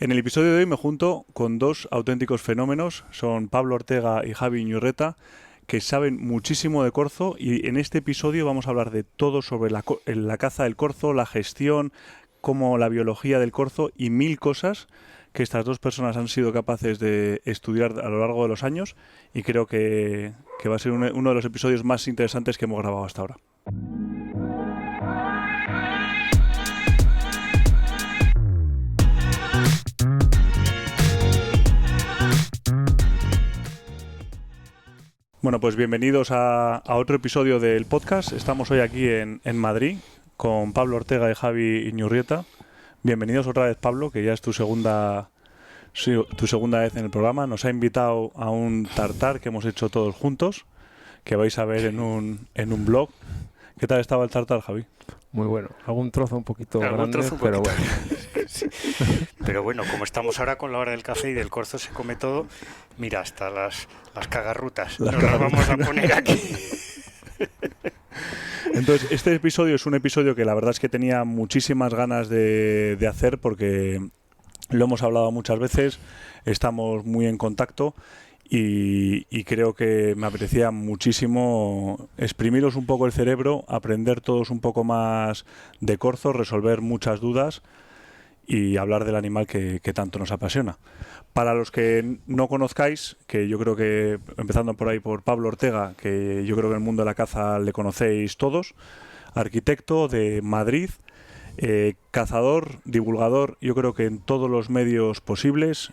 En el episodio de hoy me junto con dos auténticos fenómenos, son Pablo Ortega y Javi Iñurrieta, que saben muchísimo de corzo, y en este episodio vamos a hablar de todo sobre la caza del corzo, la gestión, como la biología del corzo y mil cosas que estas dos personas han sido capaces de estudiar a lo largo de los años, y creo que va a ser uno de los episodios más interesantes que hemos grabado hasta ahora. Bueno, pues bienvenidos a otro episodio del podcast. Estamos hoy aquí en Madrid con Pablo Ortega y Javi Iñurrieta. Bienvenidos otra vez, Pablo, que ya es tu segunda vez en el programa. Nos ha invitado a un tartar que hemos hecho todos juntos, que vais a ver en un blog. ¿Qué tal estaba el tartar, Javi? Muy bueno. Algún trozo un poquito grande, pero bueno. Sí. Pero bueno, como estamos ahora con la hora del café y del corzo se come todo, mira, hasta las cagarrutas. Las vamos a poner aquí. Entonces, este episodio es un episodio que la verdad es que tenía muchísimas ganas de hacer, porque lo hemos hablado muchas veces, estamos muy en contacto y creo que me apetecía muchísimo exprimiros un poco el cerebro, aprender todos un poco más de corzo, resolver muchas dudas y hablar del animal que tanto nos apasiona. Para los que no conozcáis, que yo creo que, empezando por ahí por Pablo Ortega, que yo creo que en el mundo de la caza le conocéis todos, arquitecto de Madrid, cazador, divulgador, yo creo que en todos los medios posibles.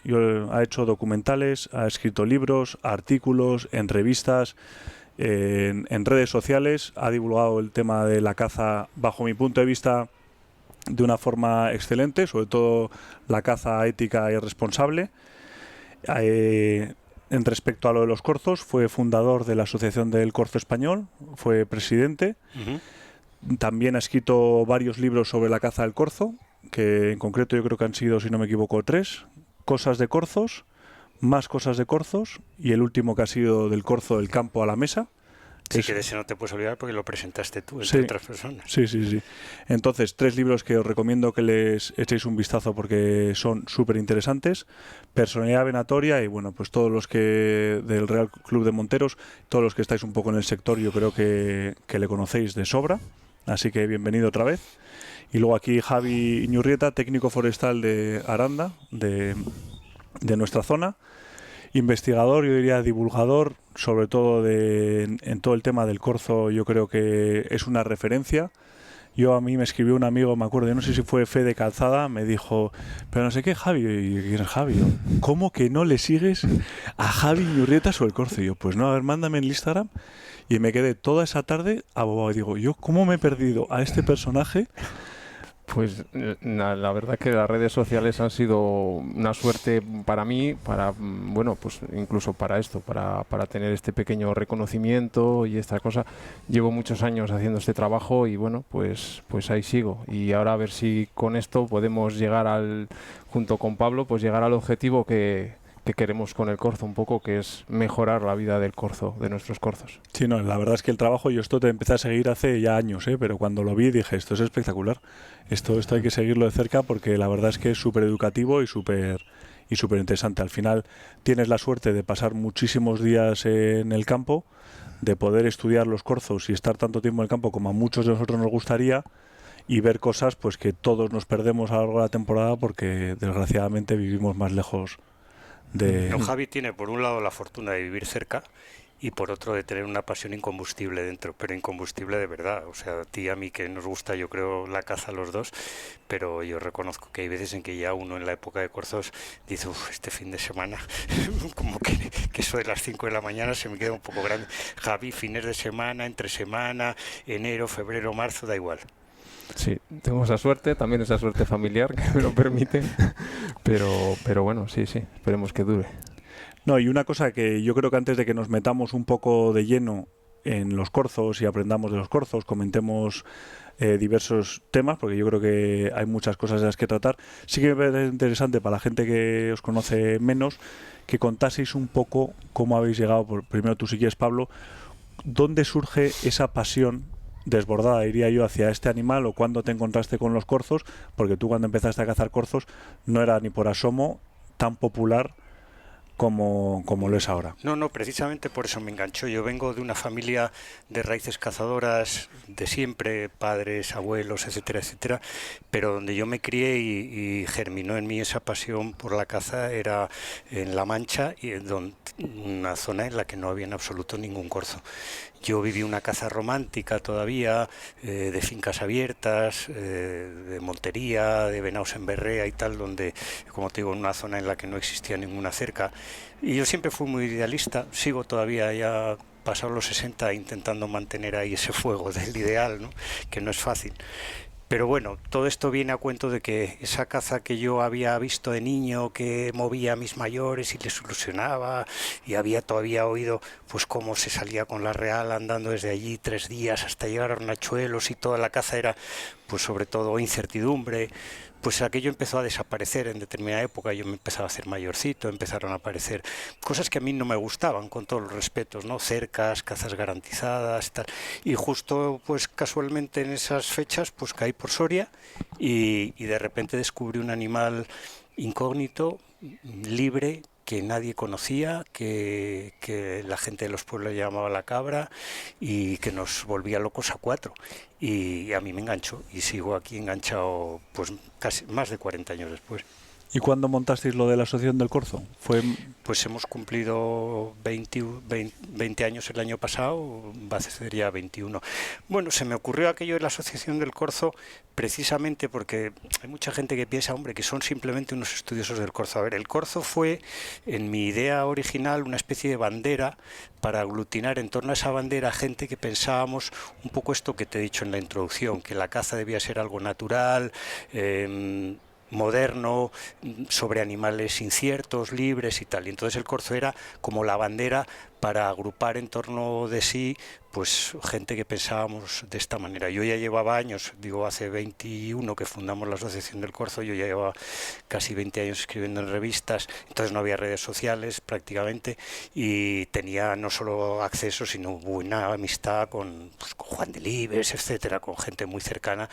Ha hecho documentales, ha escrito libros, artículos, en revistas, en redes sociales, ha divulgado el tema de la caza, bajo mi punto de vista, de una forma excelente, sobre todo la caza ética y responsable. En respecto a lo de los corzos, fue fundador de la Asociación del Corzo Español, fue presidente. También ha escrito varios libros sobre la caza del corzo, que en concreto yo creo que han sido, si no me equivoco, 3. Cosas de corzos, más cosas de corzos, y el último que ha sido del corzo del campo a la mesa. Sí, que de ese no te puedes olvidar porque lo presentaste tú, entre otras personas. Sí. Entonces, 3 libros que os recomiendo que les echéis un vistazo porque son súper interesantes. Personalidad venatoria y, bueno, pues todos los que del Real Club de Monteros, todos los que estáis un poco en el sector, yo creo que le conocéis de sobra. Así que bienvenido otra vez. Y luego aquí Javi Iñurrieta, técnico forestal de Aranda, de nuestra zona. Investigador, yo diría divulgador, sobre todo en todo el tema del corzo. Yo creo que es una referencia. A mí me escribió un amigo, me acuerdo, yo no sé si fue Fede Calzada, me dijo, pero no sé qué, Javi. ¿Y quién es Javi? ¿Cómo que no le sigues a Javi Iñurrieta sobre el corzo? Y yo, pues no, a ver, mándame en el Instagram. Y me quedé toda esa tarde abobado. Y digo, ¿yo cómo me he perdido a este personaje? Pues la verdad que las redes sociales han sido una suerte para mí, bueno, pues incluso para esto, para tener este pequeño reconocimiento y esta cosa. Llevo muchos años haciendo este trabajo y bueno, pues ahí sigo. Y ahora a ver si con esto podemos llegar junto con Pablo, pues llegar al objetivo que queremos con el corzo un poco, que es mejorar la vida del corzo, de nuestros corzos. Sí, no, la verdad es que el trabajo, yo esto te empecé a seguir hace ya años, pero cuando lo vi dije, esto es espectacular, esto hay que seguirlo de cerca, porque la verdad es que es súper educativo y súper interesante. Al final tienes la suerte de pasar muchísimos días en el campo, de poder estudiar los corzos y estar tanto tiempo en el campo como a muchos de nosotros nos gustaría, y ver cosas pues que todos nos perdemos a lo largo de la temporada porque desgraciadamente vivimos más lejos. Javi tiene por un lado la fortuna de vivir cerca y por otro de tener una pasión incombustible dentro, pero incombustible de verdad. O sea, a ti y a mí que nos gusta, yo creo, la caza a los dos, pero yo reconozco que hay veces en que ya uno en la época de corzos dice, este fin de semana, como que eso de las 5 de la mañana se me queda un poco grande. Javi, fines de semana, entre semana, enero, febrero, marzo, da igual. Sí, tengo esa suerte, también esa suerte familiar que me lo permite, pero bueno, sí, esperemos que dure. No, y una cosa que yo creo que antes de que nos metamos un poco de lleno en los corzos y aprendamos de los corzos, comentemos diversos temas, porque yo creo que hay muchas cosas de las que tratar, sí que me parece interesante para la gente que os conoce menos, que contaseis un poco cómo habéis llegado, primero tú si quieres, Pablo, dónde surge esa pasión desbordada, diría yo, hacia este animal, o cuándo te encontraste con los corzos? Porque tú, cuando empezaste a cazar corzos, no era ni por asomo tan popular como lo es ahora. No, no, precisamente por eso me enganchó. Yo vengo de una familia de raíces cazadoras de siempre, padres, abuelos, etcétera, etcétera, pero donde yo me crié y germinó en mí esa pasión por la caza era en La Mancha, y una zona en la que no había en absoluto ningún corzo. Yo viví una caza romántica todavía, de fincas abiertas, de montería, de venados en berrea y tal, donde, como te digo, en una zona en la que no existía ninguna cerca. Y yo siempre fui muy idealista, sigo todavía ya pasados los 60 intentando mantener ahí ese fuego del ideal, ¿no? Que no es fácil. Pero bueno, todo esto viene a cuento de que esa caza que yo había visto de niño, que movía a mis mayores y les ilusionaba, y había todavía oído pues cómo se salía con la Real andando desde allí 3 días hasta llegar a Hornachuelos, y toda la caza era pues sobre todo incertidumbre, pues aquello empezó a desaparecer en determinada época. Yo me empezaba a hacer mayorcito, empezaron a aparecer cosas que a mí no me gustaban, con todos los respetos, ¿no? Cercas, cazas garantizadas, tal. Y justo pues casualmente en esas fechas pues caí por Soria y de repente descubrí un animal incógnito, libre, que nadie conocía, que la gente de los pueblos llamaba la cabra, y que nos volvía locos a 4. Y a mí me enganchó y sigo aquí enganchado pues casi más de 40 años después. ¿Y cuándo montasteis lo de la Asociación del Corzo? Pues hemos cumplido 20 años el año pasado, va a ser ya 21. Bueno, se me ocurrió aquello de la Asociación del Corzo precisamente porque hay mucha gente que piensa, hombre, que son simplemente unos estudiosos del corzo. A ver, el corzo fue, en mi idea original, una especie de bandera para aglutinar en torno a esa bandera gente que pensábamos un poco esto que te he dicho en la introducción, que la caza debía ser algo natural, moderno, sobre animales inciertos, libres y tal. Y entonces el corzo era como la bandera para agrupar en torno de sí pues gente que pensábamos de esta manera. Yo ya llevaba años, digo hace 21 que fundamos la Asociación del Corzo, yo ya llevaba casi 20 años escribiendo en revistas, entonces no había redes sociales prácticamente, y tenía no solo acceso sino buena amistad con Juan Delibes, etcétera, con gente muy cercana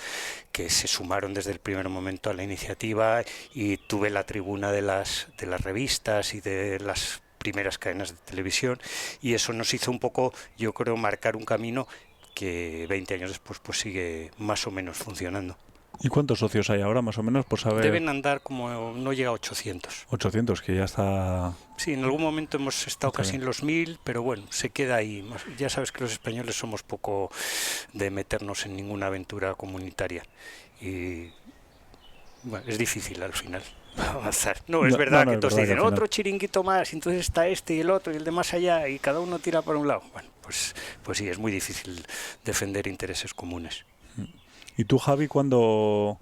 que se sumaron desde el primer momento a la iniciativa, y tuve la tribuna de las revistas y de las primeras cadenas de televisión, y eso nos hizo un poco, yo creo, marcar un camino que 20 años después pues sigue más o menos funcionando. ¿Y cuántos socios hay ahora, más o menos, por saber? Deben andar como, no llega a 800. 800, que ya está... Sí, en algún momento hemos estado casi en los 1000, pero bueno, se queda ahí. Ya sabes que los españoles somos poco de meternos en ninguna aventura comunitaria, y bueno, es difícil al final avanzar. No, es verdad que todos dicen otro chiringuito más, y entonces está este y el otro y el de más allá, y cada uno tira por un lado. Bueno, pues sí, es muy difícil defender intereses comunes. ¿Y tú, Javi, cuándo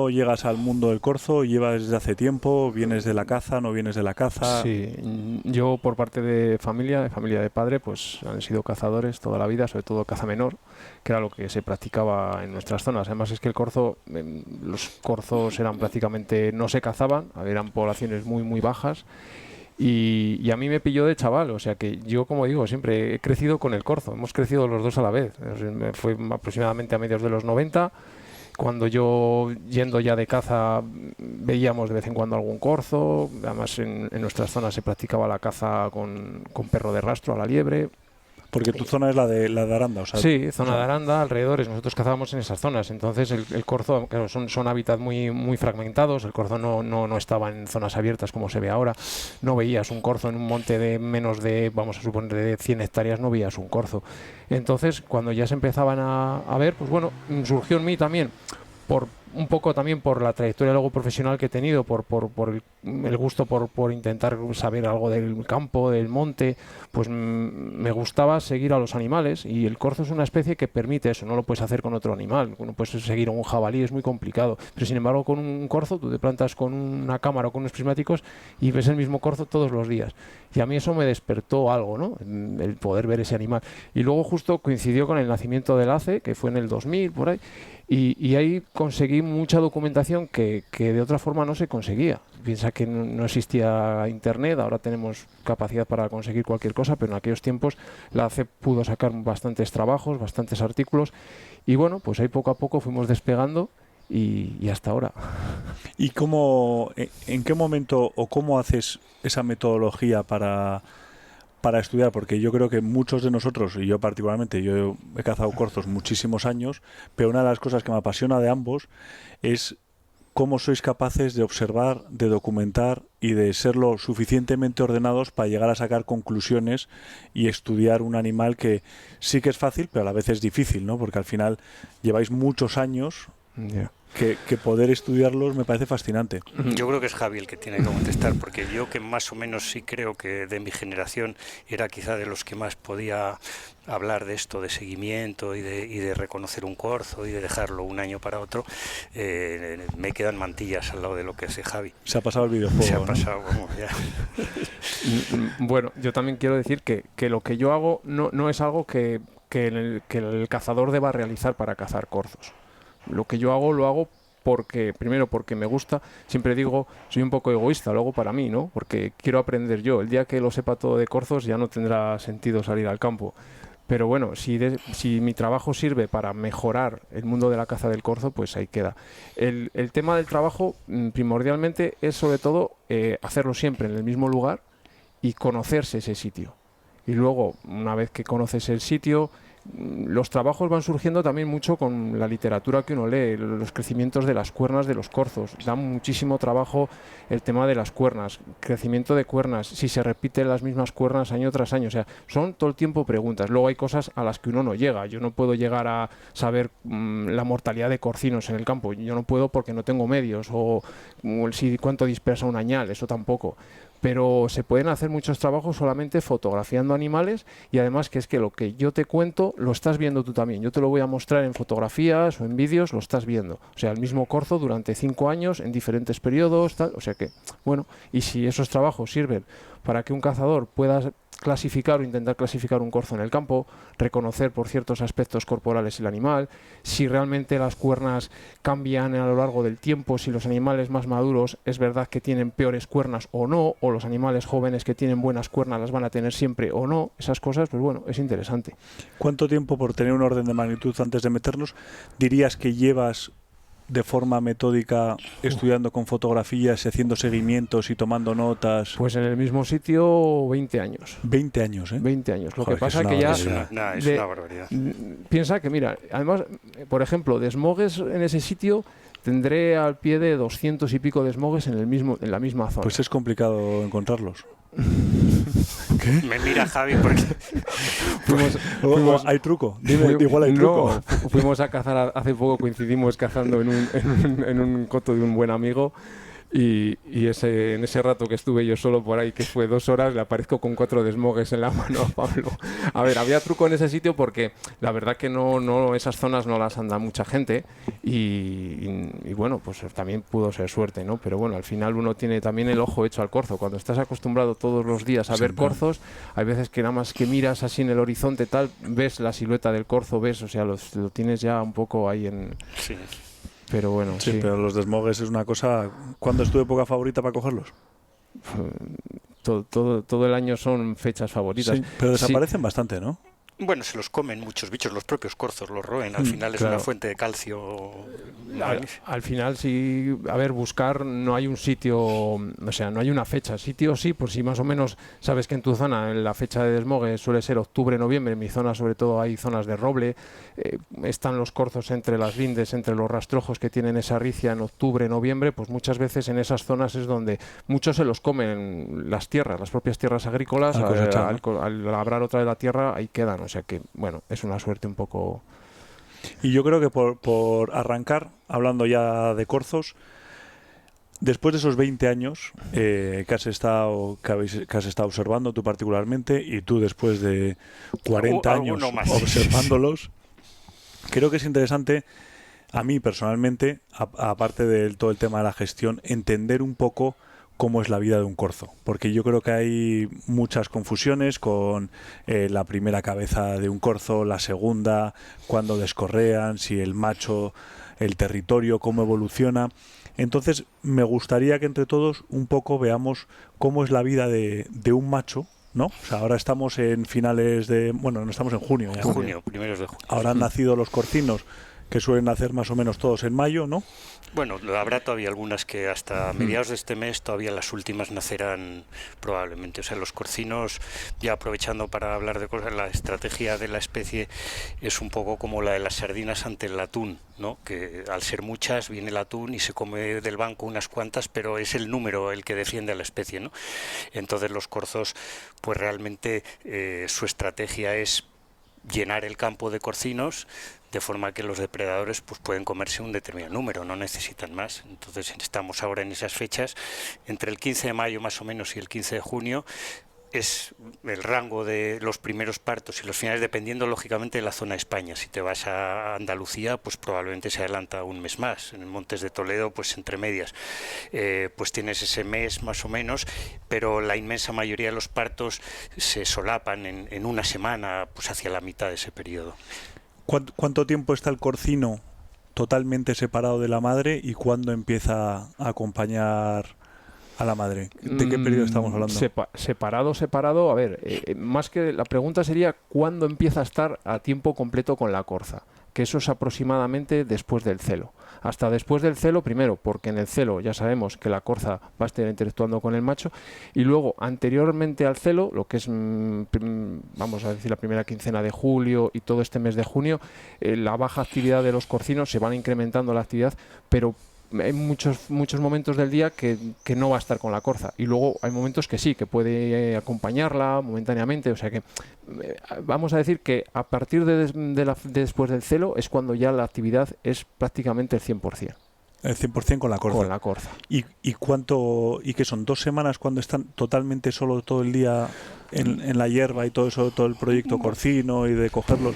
llegas al mundo del corzo? ¿Llevas desde hace tiempo? ¿Vienes de la caza? ¿No vienes de la caza? Sí, yo por parte de familia de padre, pues han sido cazadores toda la vida, sobre todo caza menor, que era lo que se practicaba en nuestras zonas. Además es que el corzo, los corzos eran prácticamente, no se cazaban, eran poblaciones muy muy bajas. Y a mí me pilló de chaval, o sea que yo, como digo, siempre he crecido con el corzo, hemos crecido los dos a la vez. Fue aproximadamente a mediados de los 90, cuando yo, yendo ya de caza, veíamos de vez en cuando algún corzo. Además en nuestras zonas se practicaba la caza con perro de rastro a la liebre. Porque tu zona es la de Aranda, o sea... Sí, zona de Aranda, alrededores. Nosotros cazábamos en esas zonas. Entonces el corzo, claro, son hábitats muy, muy fragmentados. El corzo no estaba en zonas abiertas como se ve ahora. No veías un corzo en un monte de menos de, vamos a suponer, de 100 hectáreas, no veías un corzo. Entonces, cuando ya se empezaban a ver, pues bueno, surgió en mí también, un poco también por la trayectoria luego profesional que he tenido, por el gusto por intentar saber algo del campo, del monte, pues me gustaba seguir a los animales, y el corzo es una especie que permite eso, no lo puedes hacer con otro animal, no puedes seguir a un jabalí, es muy complicado, pero sin embargo con un corzo tú te plantas con una cámara o con unos prismáticos y ves el mismo corzo todos los días, y a mí eso me despertó algo, ¿no? El poder ver ese animal, y luego justo coincidió con el nacimiento del ACE, que fue en el 2000 por ahí, y ahí conseguí mucha documentación que de otra forma no se conseguía. Piensa que no existía internet, ahora tenemos capacidad para conseguir cualquier cosa, pero en aquellos tiempos la ACEP pudo sacar bastantes trabajos, bastantes artículos, y bueno, pues ahí poco a poco fuimos despegando y hasta ahora. ¿Y en qué momento o cómo haces esa metodología para estudiar? Porque yo creo que muchos de nosotros, y yo particularmente, yo he cazado corzos muchísimos años, pero una de las cosas que me apasiona de ambos es cómo sois capaces de observar, de documentar y de ser lo suficientemente ordenados para llegar a sacar conclusiones y estudiar un animal que sí que es fácil, pero a la vez es difícil, ¿no? Porque al final lleváis muchos años que poder estudiarlos me parece fascinante. Yo creo que es Javi el que tiene que contestar, porque yo, que más o menos sí creo que de mi generación era quizá de los que más podía hablar de esto, de seguimiento y de reconocer un corzo y de dejarlo un año para otro, me quedan mantillas al lado de lo que hace Javi. Se ha pasado el videojuego, Se ha ¿no? pasado, vamos, ya. Bueno, yo también quiero decir que lo que yo hago no es algo que el cazador deba realizar para cazar corzos. Lo que yo hago lo hago primero porque me gusta. Siempre digo, soy un poco egoísta, lo hago para mí, ¿no? Porque quiero aprender yo. El día que lo sepa todo de corzos ya no tendrá sentido salir al campo. Pero bueno, si mi trabajo sirve para mejorar el mundo de la caza del corzo, pues ahí queda. El tema del trabajo primordialmente es sobre todo hacerlo siempre en el mismo lugar y conocerse ese sitio. Y luego, una vez que conoces el sitio, los trabajos van surgiendo también mucho con la literatura que uno lee, los crecimientos de las cuernas de los corzos. Da muchísimo trabajo el tema de las cuernas, crecimiento de cuernas, si se repiten las mismas cuernas año tras año. O sea, son todo el tiempo preguntas. Luego hay cosas a las que uno no llega. Yo no puedo llegar a saber la mortalidad de corcinos en el campo. Yo no puedo porque no tengo medios. O cuánto dispersa un añal, eso tampoco. Pero se pueden hacer muchos trabajos solamente fotografiando animales, y además que es que lo que yo te cuento lo estás viendo tú también. Yo te lo voy a mostrar en fotografías o en vídeos, lo estás viendo. O sea, el mismo corzo durante 5 años en diferentes periodos, tal. O sea que, bueno, y si esos trabajos sirven para que un cazador pueda clasificar o intentar clasificar un corzo en el campo, reconocer por ciertos aspectos corporales el animal, si realmente las cuernas cambian a lo largo del tiempo, si los animales más maduros es verdad que tienen peores cuernas o no, o los animales jóvenes que tienen buenas cuernas las van a tener siempre o no, esas cosas, pues bueno, es interesante. ¿Cuánto tiempo, por tener un orden de magnitud antes de meternos, dirías que llevas de forma metódica estudiando con fotografías y haciendo seguimientos y tomando notas? Pues en el mismo sitio 20 años. 20 años, ¿eh? 20 años. Lo Joder, que pasa es que ya... Es una barbaridad. Piensa que, mira, además, por ejemplo, desmogues en ese sitio tendré al pie de 200 y pico desmogues en la misma zona. Pues es complicado encontrarlos. ¿Qué? Me mira Javi porque... ¿Hay truco? Dime, igual hay truco. No, fuimos a cazar, hace poco coincidimos cazando en un coto de un buen amigo, y en ese rato que estuve yo solo por ahí, que fue 2 horas, le aparezco con 4 desmogues en la mano a Pablo. A ver, había truco en ese sitio porque la verdad que no esas zonas no las anda mucha gente, y bueno, pues también pudo ser suerte, ¿no? Pero bueno, al final uno tiene también el ojo hecho al corzo. Cuando estás acostumbrado todos los días a ver corzos, hay veces que nada más que miras así en el horizonte tal, ves la silueta del corzo, o sea, lo tienes ya un poco ahí en... Sí. Pero bueno, sí, pero los desmogues es una cosa... ¿Cuándo es tu época favorita para cogerlos? Todo el año son fechas favoritas. Sí, pero desaparecen bastante, ¿no? Bueno, se los comen muchos bichos, los propios corzos los roen, al final es claro. Una fuente de calcio. Al final, sí, a ver, buscar, no hay un sitio, o sea, no hay una fecha. Sitio sí, por si más o menos sabes que en tu zona la fecha de desmogue suele ser octubre, noviembre. En mi zona, sobre todo, hay zonas de roble. Están los corzos entre las lindes, entre los rastrojos que tienen esa ricia en octubre, noviembre. Pues muchas veces en esas zonas es donde muchos se los comen las tierras, las propias tierras agrícolas. Al labrar otra vez la tierra, ahí quedan. O sea que, bueno, es una suerte un poco... Y yo creo que por arrancar, hablando ya de corzos, después de esos 20 años que has estado observando tú particularmente, y tú después de 40 años observándolos, creo que es interesante, a mí personalmente, aparte de todo el tema de la gestión, entender un poco cómo es la vida de un corzo, porque yo creo que hay muchas confusiones con la primera cabeza de un corzo, la segunda, cuándo descorrean, si el macho, el territorio, cómo evoluciona. Entonces me gustaría que entre todos un poco veamos cómo es la vida de un macho, ¿no? O sea, ahora estamos en finales de... Bueno, no estamos en junio. En junio, primeros de junio. Ahora han nacido los corcinos, que suelen nacer más o menos todos en mayo, ¿no? Bueno, habrá todavía algunas que hasta mediados de este mes, todavía las últimas nacerán probablemente. O sea, los corcinos, ya aprovechando para hablar de cosas, la estrategia de la especie es un poco como la de las sardinas ante el atún, ¿no? Que al ser muchas viene el atún y se come del banco unas cuantas, pero es el número el que defiende a la especie, ¿no? Entonces los corzos, pues realmente su estrategia es llenar el campo de corcinos, de forma que los depredadores pues pueden comerse un determinado número, no necesitan más. Entonces estamos ahora en esas fechas, entre el 15 de mayo más o menos y el 15 de junio, es el rango de los primeros partos y los finales, dependiendo lógicamente de la zona de España. Si te vas a Andalucía, pues probablemente se adelanta un mes más. En el Montes de Toledo, pues entre medias, pues tienes ese mes más o menos, pero la inmensa mayoría de los partos se solapan en una semana, pues hacia la mitad de ese periodo. ¿Cuánto tiempo está el corcino totalmente separado de la madre y cuándo empieza a acompañar a la madre? ¿De qué periodo estamos hablando? Separado, a ver, más que la pregunta sería ¿cuándo empieza a estar a tiempo completo con la corza? Que eso es aproximadamente después del celo. Hasta después del celo, primero, porque en el celo ya sabemos que la corza va a estar interactuando con el macho, y luego, anteriormente al celo, lo que es, vamos a decir, la primera quincena de julio y todo este mes de junio, la baja actividad de los corcinos, se van incrementando la actividad, pero hay muchos momentos del día que no va a estar con la corza, y luego hay momentos que sí, que puede acompañarla momentáneamente. O sea que vamos a decir que a partir de después del celo es cuando ya la actividad es prácticamente el 100%. El 100% con la corza. Con la corza. ¿Y qué son? ¿2 semanas cuando están totalmente solo todo el día en la hierba y todo eso, todo el proyecto corcino y de cogerlos?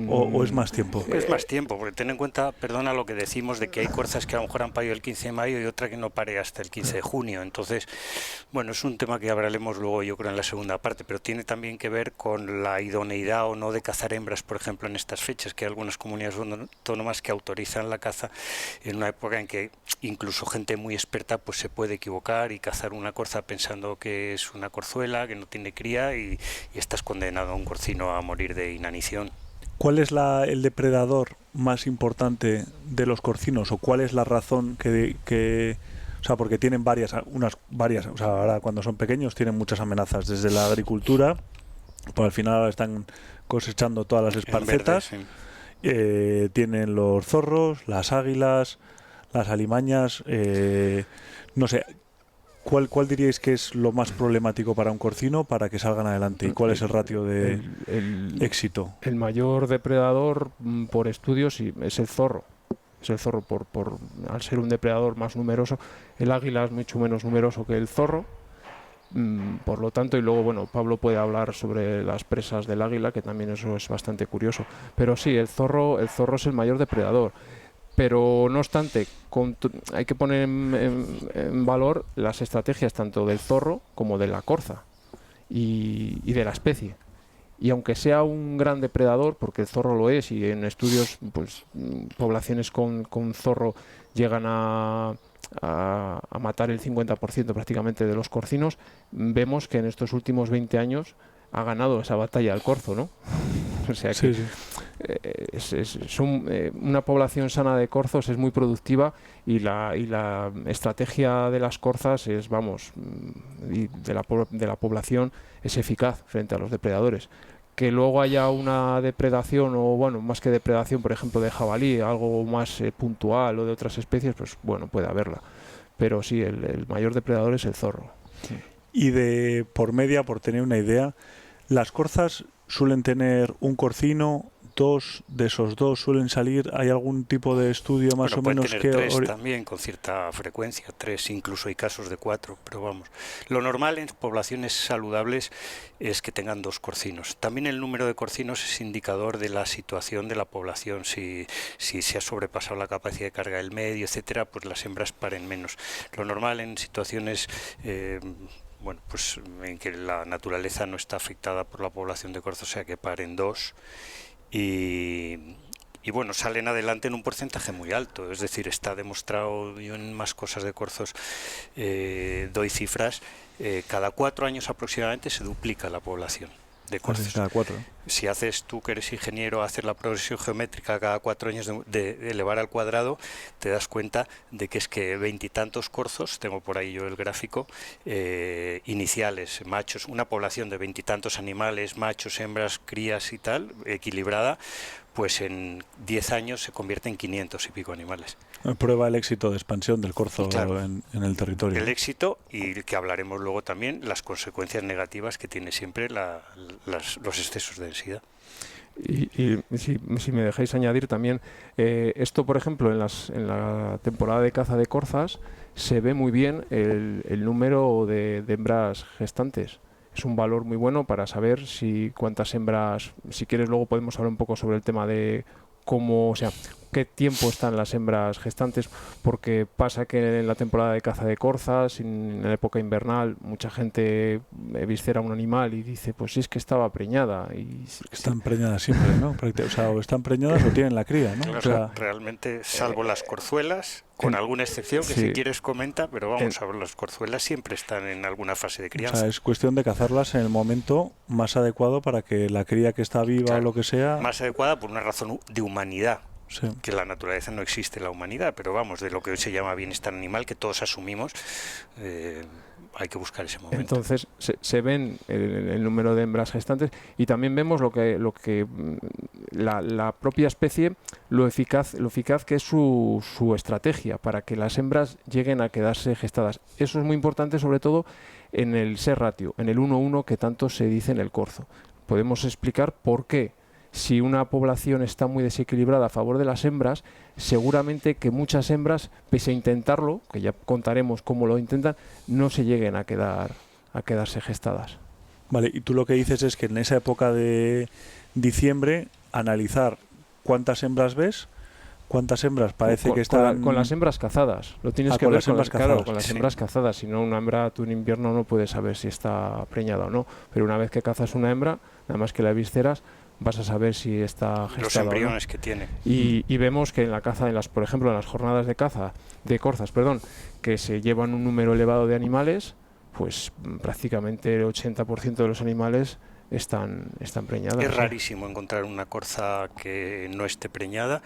¿O es más tiempo? Es más tiempo, porque ten en cuenta, perdona lo que decimos, de que hay corzas que a lo mejor han parido el 15 de mayo y otra que no pare hasta el 15 de junio. Entonces, bueno, es un tema que hablaremos luego, yo creo, en la segunda parte, pero tiene también que ver con la idoneidad o no de cazar hembras, por ejemplo, en estas fechas, que hay algunas comunidades autónomas que autorizan la caza en una época en que incluso gente muy experta pues se puede equivocar y cazar una corza pensando que es una corzuela, que no tiene cría, y estás condenado a un corcino a morir de inanición. ¿Cuál es el depredador más importante de los corcinos, o cuál es la razón que o sea, porque tienen varias, o sea, ahora cuando son pequeños tienen muchas amenazas, desde la agricultura, pues al final ahora están cosechando todas las esparcetas, tienen los zorros, las águilas, las alimañas, no sé, ¿cuál diríais que es lo más problemático para un corcino para que salgan adelante? ¿Y cuál es el ratio de éxito? El mayor depredador por estudios es el zorro. Es el zorro al ser un depredador más numeroso. El águila es mucho menos numeroso que el zorro. Por lo tanto, y luego, bueno, Pablo puede hablar sobre las presas del águila, que también eso es bastante curioso. Pero sí, el zorro es el mayor depredador. Pero no obstante, hay que poner en valor las estrategias tanto del zorro como de la corza y de la especie. Y aunque sea un gran depredador, porque el zorro lo es, y en estudios pues poblaciones con zorro llegan a matar el 50% prácticamente de los corcinos, vemos que en estos últimos 20 años ha ganado esa batalla el corzo, ¿no? O sea que una población sana de corzos es muy productiva, y la estrategia de las corzas es, y de la población es eficaz frente a los depredadores. Que luego haya una depredación, o bueno, más que depredación, por ejemplo, de jabalí, algo más puntual, o de otras especies, pues bueno, puede haberla. Pero sí, el mayor depredador es el zorro. Sí. Y por tener una idea, las corzas suelen tener un corcino, dos de esos dos suelen salir? ¿Hay algún tipo de estudio más Bueno, o menos pueden que...? tener tres también con cierta frecuencia, tres, incluso hay casos de cuatro, pero vamos. Lo normal en poblaciones saludables es que tengan dos corcinos. También el número de corcinos es indicador de la situación de la población. Si se ha sobrepasado la capacidad de carga del medio, etcétera, pues las hembras paren menos. Lo normal en situaciones bueno, pues en que la naturaleza no está afectada por la población de corzos, o sea que paren dos y bueno, salen adelante en un porcentaje muy alto, es decir, está demostrado, yo en más cosas de corzos doy cifras, cada 4 años aproximadamente se duplica la población de corzos. Cada 4. Si haces tú, que eres ingeniero, haces la progresión geométrica cada 4 años de elevar al cuadrado, te das cuenta de que es que 20 y tantos corzos, tengo por ahí yo el gráfico, iniciales, machos, una población de 20 y tantos animales, machos, hembras, crías y tal, equilibrada, pues en 10 años se convierte en 500 y pico animales. Prueba el éxito de expansión del corzo, claro, en el territorio. El éxito, y que hablaremos luego también, las consecuencias negativas que tiene siempre los excesos de densidad. Y si me dejáis añadir también, esto por ejemplo en la temporada de caza de corzas se ve muy bien el número de hembras gestantes. Es un valor muy bueno para saber cuántas hembras, si quieres luego podemos hablar un poco sobre el tema de cómo, o sea, qué tiempo están las hembras gestantes, porque pasa que en la temporada de caza de corzas, en la época invernal, mucha gente viscera un animal y dice, pues sí, es que estaba preñada. Están preñadas siempre, ¿no? O sea, o están preñadas o tienen la cría, ¿no? Claro, o sea, realmente, salvo las corzuelas, con alguna excepción que si quieres comenta, pero vamos a ver, las corzuelas siempre están en alguna fase de crianza. O sea, es cuestión de cazarlas en el momento más adecuado para que la cría que está viva o lo que sea... Más adecuada por una razón de humanidad. Sí. Que en la naturaleza no existe la humanidad, pero vamos, de lo que hoy se llama bienestar animal, que todos asumimos, hay que buscar ese momento. Entonces se ven el número de hembras gestantes y también vemos la propia especie, lo eficaz que es su estrategia para que las hembras lleguen a quedarse gestadas. Eso es muy importante, sobre todo en el ser ratio, en el 1:1 que tanto se dice en el corzo. Podemos explicar por qué. Si una población está muy desequilibrada a favor de las hembras, seguramente que muchas hembras, pese a intentarlo, que ya contaremos cómo lo intentan, no se lleguen a quedarse gestadas. Vale, y tú lo que dices es que en esa época de diciembre, analizar cuántas hembras ves, cuántas hembras parece que están... Con las hembras cazadas. Lo tienes que ver con las hembras cazadas. Si no, una hembra tú en invierno no puedes saber si está preñada o no. Pero una vez que cazas una hembra, nada más que la visceras, vas a saber si está gestada. Los embriones que tiene. Y vemos que en la caza, por ejemplo, en las jornadas de caza de corzas, que se llevan un número elevado de animales, pues prácticamente el 80% de los animales están preñadas. Es rarísimo encontrar una corza que no esté preñada,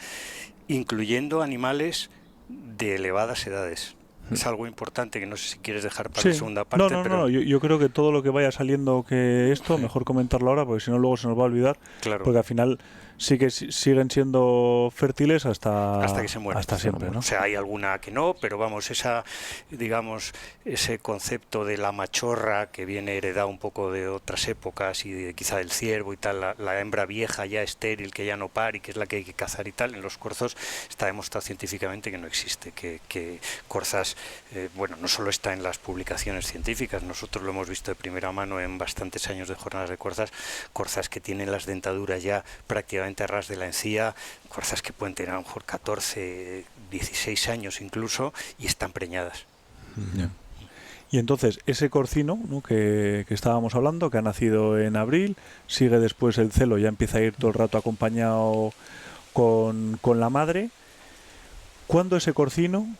incluyendo animales de elevadas edades. Es algo importante que no sé si quieres dejar para la segunda parte. No, yo creo que todo lo que vaya saliendo que esto, mejor comentarlo ahora, porque si no luego se nos va a olvidar. Claro. Porque al final sí que siguen siendo fértiles hasta que se mueren. Hasta siempre, ¿no? O sea, hay alguna que no, pero vamos, ese concepto de la machorra que viene heredado un poco de otras épocas y quizá del ciervo y tal, la hembra vieja ya estéril que ya no pare y que es la que hay que cazar y tal, en los corzos está demostrado científicamente que no existe, que corzas, no solo está en las publicaciones científicas, nosotros lo hemos visto de primera mano en bastantes años de jornadas de corzas que tienen las dentaduras ya prácticamente a ras de la encía, corzas que pueden tener a lo mejor 14, 16 años incluso y están preñadas. Yeah. Y entonces ese corcino, ¿no?, que estábamos hablando, que ha nacido en abril, sigue después el celo, ya empieza a ir todo el rato acompañado con la madre. ¿Cuándo ese corcino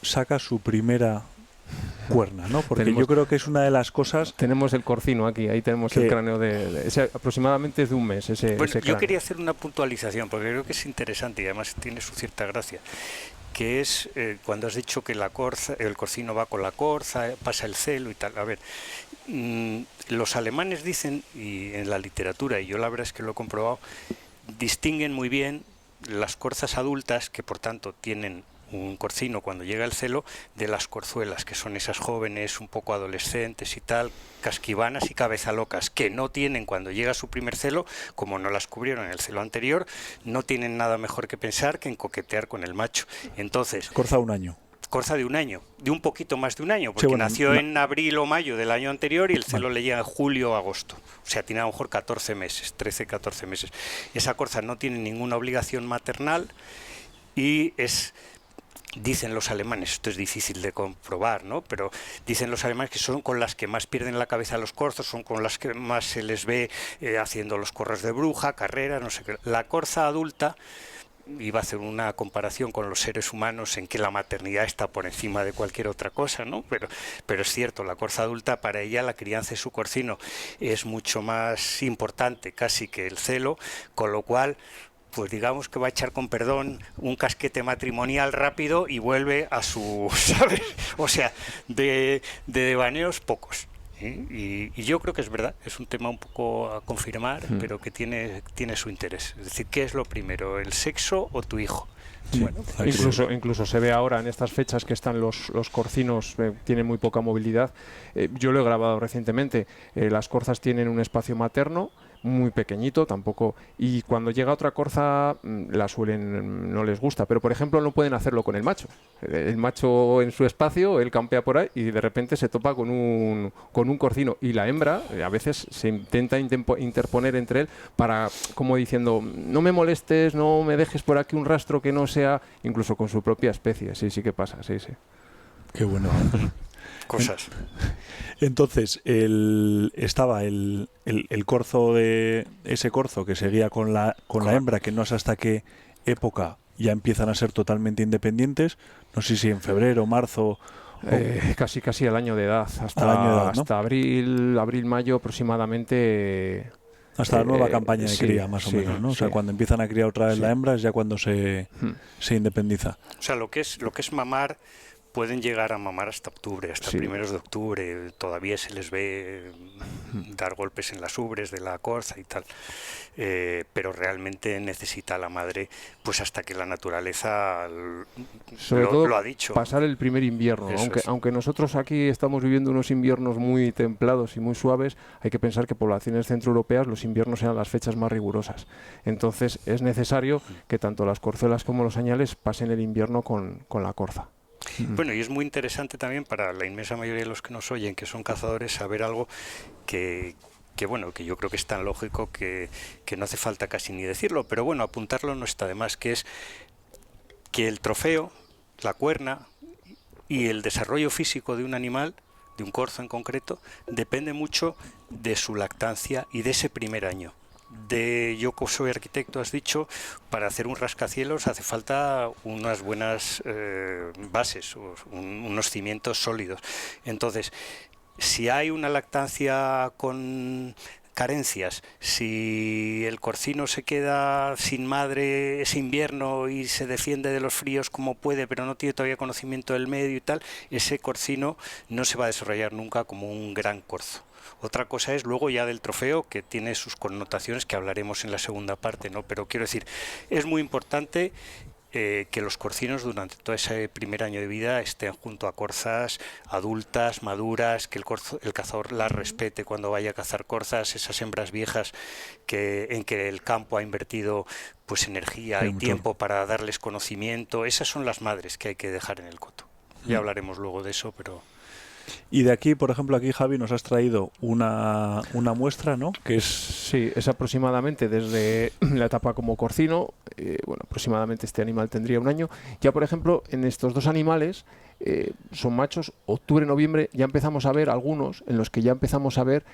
saca su primera cuerna, ¿no? Porque yo creo que es una de las cosas... Tenemos el corcino aquí, ahí tenemos el cráneo ese aproximadamente es de un mes ese cráneo. Yo quería hacer una puntualización, porque creo que es interesante y además tiene su cierta gracia, que es cuando has dicho que el corcino va con la corza, pasa el celo y tal. A ver, los alemanes dicen, y en la literatura, y yo la verdad es que lo he comprobado, distinguen muy bien las corzas adultas, que por tanto tienen un corcino cuando llega el celo de las corzuelas, que son esas jóvenes un poco adolescentes y tal, casquivanas y cabezalocas, que no tienen cuando llega su primer celo, como no las cubrieron en el celo anterior, no tienen nada mejor que pensar que en coquetear con el macho. Entonces, Corza un año. Corza de un año, de un poquito más de un año, porque nació en abril o mayo del año anterior y el celo le llega en julio o agosto. O sea, tiene a lo mejor 14 meses, 13, 14 meses. Esa corza no tiene ninguna obligación maternal y dicen los alemanes, esto es difícil de comprobar, ¿no? Pero dicen los alemanes que son con las que más pierden la cabeza los corzos, son con las que más se les ve haciendo los corros de bruja, carreras, no sé qué. La corza adulta, iba a hacer una comparación con los seres humanos en que la maternidad está por encima de cualquier otra cosa, ¿no? Pero es cierto, la corza adulta, para ella la crianza de su corcino es mucho más importante casi que el celo, con lo cual pues digamos que va a echar, con perdón, un casquete matrimonial rápido y vuelve a su, ¿sabes? O sea, de devaneos pocos. Y yo creo que es verdad, es un tema un poco a confirmar, pero que tiene su interés. Es decir, ¿qué es lo primero, el sexo o tu hijo? Sí, Bueno, incluso se ve ahora en estas fechas que están los corcinos, tienen muy poca movilidad. Yo lo he grabado recientemente. Las corzas tienen un espacio materno muy pequeñito, tampoco, y cuando llega otra corza no les gusta, pero por ejemplo no pueden hacerlo con el macho. El macho en su espacio, él campea por ahí y de repente se topa con un corcino, y la hembra a veces se intenta interponer entre él para, como diciendo, no me molestes, no me dejes por aquí un rastro que no sea, incluso con su propia especie. Sí que pasa, sí. Qué bueno. Cosas. Entonces, estaba el corzo de ese corzo que seguía con la hembra, que no sé hasta qué época ya empiezan a ser totalmente independientes. No sé si en febrero, marzo. Casi al año de edad, hasta, al año de edad, ¿no? Hasta abril, mayo aproximadamente. Hasta la nueva campaña de cría, más o menos, ¿no? O sea, cuando empiezan a criar otra vez la hembra es ya cuando se independiza. O sea, lo que es mamar, pueden llegar a mamar hasta octubre, hasta primeros de octubre. Todavía se les ve dar golpes en las ubres de la corza y tal. Pero realmente necesita la madre, pues hasta que la naturaleza lo ha dicho. Pasar el primer invierno. Aunque nosotros aquí estamos viviendo unos inviernos muy templados y muy suaves, hay que pensar que poblaciones centroeuropeas los inviernos eran las fechas más rigurosas. Entonces es necesario que tanto las corzuelas como los añales pasen el invierno con la corza. Bueno, y es muy interesante también para la inmensa mayoría de los que nos oyen, que son cazadores, saber algo que yo creo que es tan lógico que no hace falta casi ni decirlo, pero bueno, apuntarlo no está de más, que es que el trofeo, la cuerna y el desarrollo físico de un animal, de un corzo en concreto, depende mucho de su lactancia y de ese primer año. Yo que soy arquitecto, has dicho, para hacer un rascacielos hace falta unas buenas bases, unos cimientos sólidos. Entonces, si hay una lactancia con carencias, si el corcino se queda sin madre ese invierno y se defiende de los fríos como puede, pero no tiene todavía conocimiento del medio y tal, ese corcino no se va a desarrollar nunca como un gran corzo. Otra cosa es luego ya del trofeo, que tiene sus connotaciones que hablaremos en la segunda parte, ¿no? Pero quiero decir, es muy importante que los corcinos durante todo ese primer año de vida estén junto a corzas adultas, maduras, que el cazador las respete cuando vaya a cazar corzas, esas hembras viejas en que el campo ha invertido pues energía y tiempo para darles conocimiento. Esas son las madres que hay que dejar en el coto. Ya hablaremos luego de eso, pero... Y de aquí, por ejemplo, aquí Javi nos has traído una muestra, ¿no? Que es... Sí, es aproximadamente desde la etapa como corcino, aproximadamente este animal tendría un año. Ya, por ejemplo, en estos dos animales son machos, octubre-noviembre, ya empezamos a ver algunos en los que ya empezamos a ver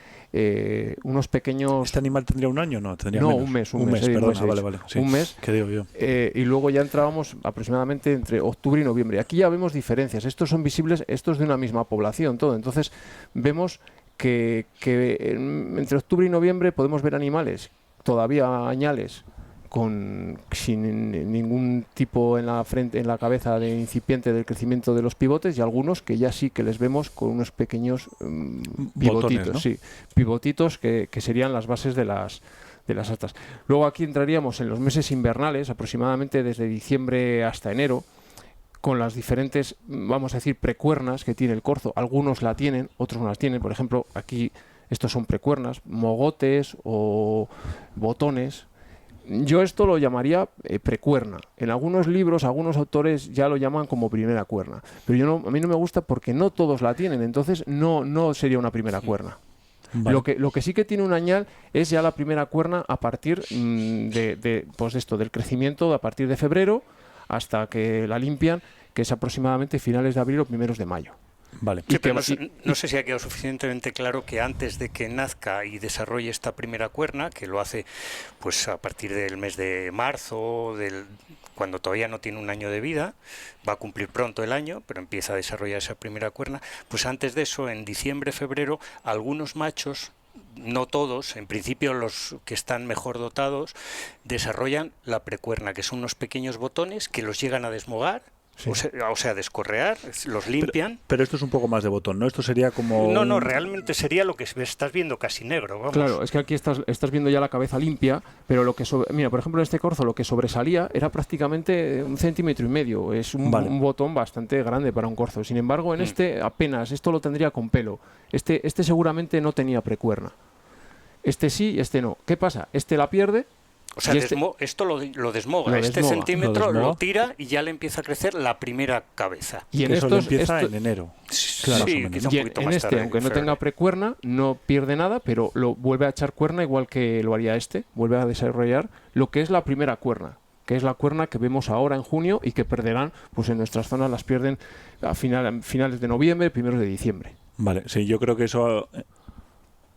unos pequeños... ¿Este animal tendría un año? No, tendría menos. Un mes, perdona, vale. Sí. Un mes. ¿Qué digo yo? Y luego ya entrábamos aproximadamente entre octubre y noviembre. Aquí ya vemos diferencias. Estos son visibles, estos de una misma población, todo. Entonces vemos que entre octubre y noviembre podemos ver animales todavía añales sin ningún tipo en la frente, en la cabeza de incipiente del crecimiento de los pivotes, y algunos que ya sí que les vemos con unos pequeños pivotitos, botones, ¿no? Sí, pivotitos que serían las bases de las astas. Luego aquí entraríamos en los meses invernales, aproximadamente desde diciembre hasta enero, con las diferentes, vamos a decir, precuernas que tiene el corzo. Algunos la tienen, otros no las tienen. Por ejemplo, aquí estos son precuernas, mogotes o botones. Yo esto lo llamaría precuerna. En algunos libros, algunos autores ya lo llaman como primera cuerna. Pero a mí no me gusta porque no todos la tienen, entonces no sería una primera cuerna. Vale. Lo que sí que tiene un añal es ya la primera cuerna a partir pues esto, del crecimiento a partir de febrero hasta que la limpian, que es aproximadamente finales de abril o primeros de mayo. Vale. Sí, pero no sé si ha quedado suficientemente claro que antes de que nazca y desarrolle esta primera cuerna, que lo hace pues a partir del mes de marzo, cuando todavía no tiene un año de vida, va a cumplir pronto el año, pero empieza a desarrollar esa primera cuerna, pues antes de eso, en diciembre, febrero, algunos machos, no todos, en principio los que están mejor dotados, desarrollan la precuerna, que son unos pequeños botones que los llegan a desmogar. Sí. O sea, descorrear, los limpian. Pero esto es un poco más de botón, ¿no? Esto sería como... No, realmente sería lo que estás viendo casi negro, vamos. Claro, es que aquí estás viendo ya la cabeza limpia, pero mira, por ejemplo, en este corzo lo que sobresalía era prácticamente 1,5 centímetros. Es un botón bastante grande para un corzo. Sin embargo, en este apenas, esto lo tendría con pelo. Este seguramente no tenía precuerna. Este sí y este no. ¿Qué pasa? Este la pierde. O sea, esto lo desmoga. Este centímetro lo tira y ya le empieza a crecer la primera cabeza. Y en eso empieza en enero. Claro, sí, quizá un poquito más tarde, aunque no tenga precuerna, no pierde nada, pero lo vuelve a echar cuerna igual que lo haría vuelve a desarrollar lo que es la primera cuerna, que es la cuerna que vemos ahora en junio y que perderán, pues en nuestras zonas las pierden a finales de noviembre, primeros de diciembre. Vale, sí, yo creo que eso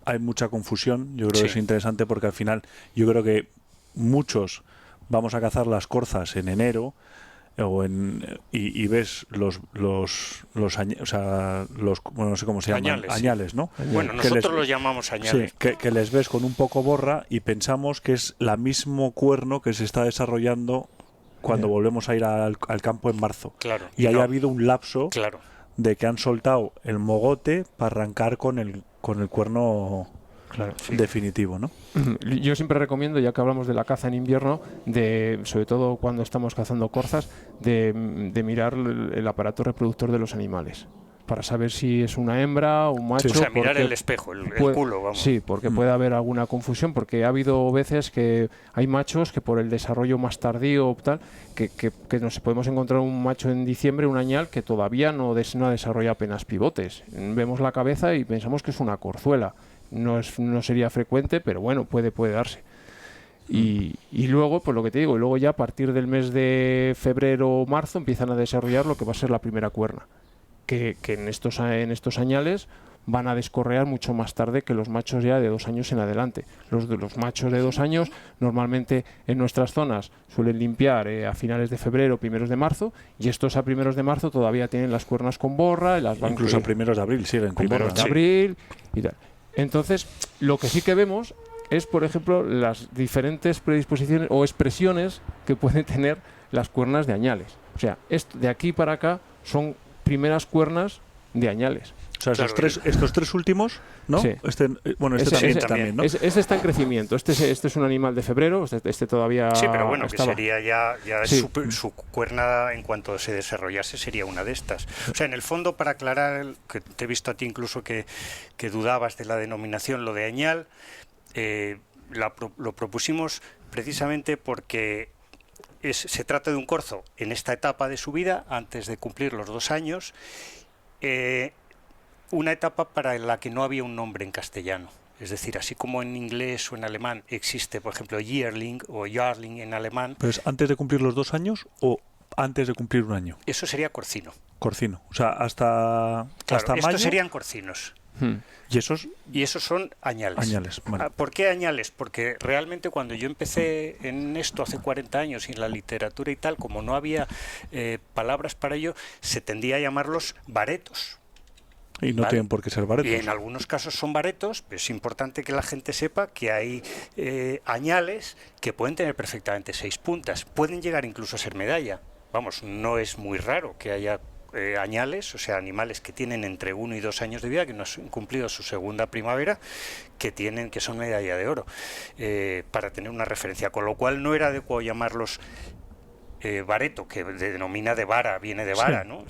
hay mucha confusión. Yo creo que es interesante porque al final yo creo que muchos vamos a cazar las corzas en enero y ves los o sea, bueno, no sé cómo se llaman, añales, ¿no? Bueno, nosotros los llamamos añales. Sí, que les ves con un poco borra y pensamos que es la mismo cuerno que se está desarrollando cuando volvemos a ir al campo en marzo. Claro. Y ahí ha habido un lapso claro. de que han soltado el mogote para arrancar con el cuerno. Claro, definitivo, ¿no? Yo siempre recomiendo, ya que hablamos de la caza en invierno, sobre todo cuando estamos cazando corzas, de mirar el aparato reproductor de los animales para saber si es una hembra o un macho. Sí, o sea, mirar el espejo, el culo, vamos. Sí, porque puede haber alguna confusión, porque ha habido veces que hay machos que por el desarrollo más tardío tal, que nos podemos encontrar un macho en diciembre, un añal, que todavía no desarrolla apenas pivotes. Vemos la cabeza y pensamos que es una corzuela. No sería frecuente, pero bueno, puede darse. Y luego, pues lo que te digo, y luego ya a partir del mes de febrero o marzo empiezan a desarrollar lo que va a ser la primera cuerna, que en estos añales van a descorrear mucho más tarde que los machos ya de 2 años en adelante. Los machos de 2 años normalmente en nuestras zonas suelen limpiar a finales de febrero, primeros de marzo, y estos a primeros de marzo todavía tienen las cuernas con borra, incluso a primeros de abril siguen con borra. De abril y tal. Entonces, lo que sí que vemos es, por ejemplo, las diferentes predisposiciones o expresiones que pueden tener las cuernas de añales. O sea, de aquí para acá son primeras cuernas de añales. O sea, estos tres últimos, ¿no? Sí. También, ¿no? Este está en crecimiento. Este es un animal de febrero, este todavía... Sí, pero bueno, que sería ya su cuerna, en cuanto se desarrollase, sería una de estas. O sea, en el fondo, para aclarar, que te he visto a ti incluso que dudabas de la denominación, lo de añal, lo propusimos precisamente porque se trata de un corzo en esta etapa de su vida, antes de cumplir los 2 años, una etapa para la que no había un nombre en castellano. Es decir, así como en inglés o en alemán existe, por ejemplo, yearling o Jahrling en alemán. ¿Pero es antes de cumplir los 2 años o antes de cumplir 1 año? Eso sería corcino. Corcino. O sea, hasta estos mayo. Serían corcinos. ¿Y esos son añales. Añales, vale. ¿Por qué añales? Porque realmente cuando yo empecé en esto hace 40 años y en la literatura y tal, como no había palabras para ello, se tendía a llamarlos baretos. Y no tienen por qué ser baretos. Y en algunos casos son baretos, pero es importante que la gente sepa que hay añales que pueden tener perfectamente 6 puntas. Pueden llegar incluso a ser medalla. Vamos, no es muy raro que haya añales, o sea, animales que tienen entre 1 y 2 años de vida, que no han cumplido su segunda primavera, que son medalla de oro, para tener una referencia. Con lo cual no era adecuado llamarlos bareto, que denomina de vara, viene de vara, ¿no?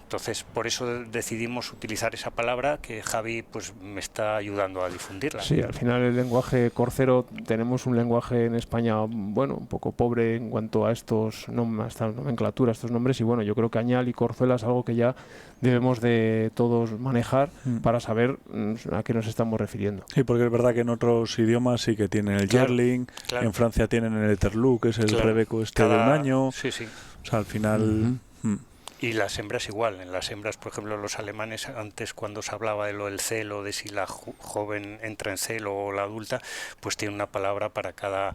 Entonces, por eso decidimos utilizar esa palabra que Javi pues me está ayudando a difundirla. Sí, al final el lenguaje corcero, tenemos un lenguaje en España, bueno, un poco pobre en cuanto a estas nomenclaturas, estos nombres, y bueno, yo creo que añal y corzuela es algo que ya debemos de todos manejar para saber a qué nos estamos refiriendo. Sí, porque es verdad que en otros idiomas sí que tienen el yearling, en Francia tienen el eterlú, que es el rebeco de un año. Sí, sí. O sea, al final... Y las hembras igual. En las hembras, por ejemplo, los alemanes, antes cuando se hablaba de lo del celo, de si la joven entra en celo o la adulta, pues tiene una palabra para cada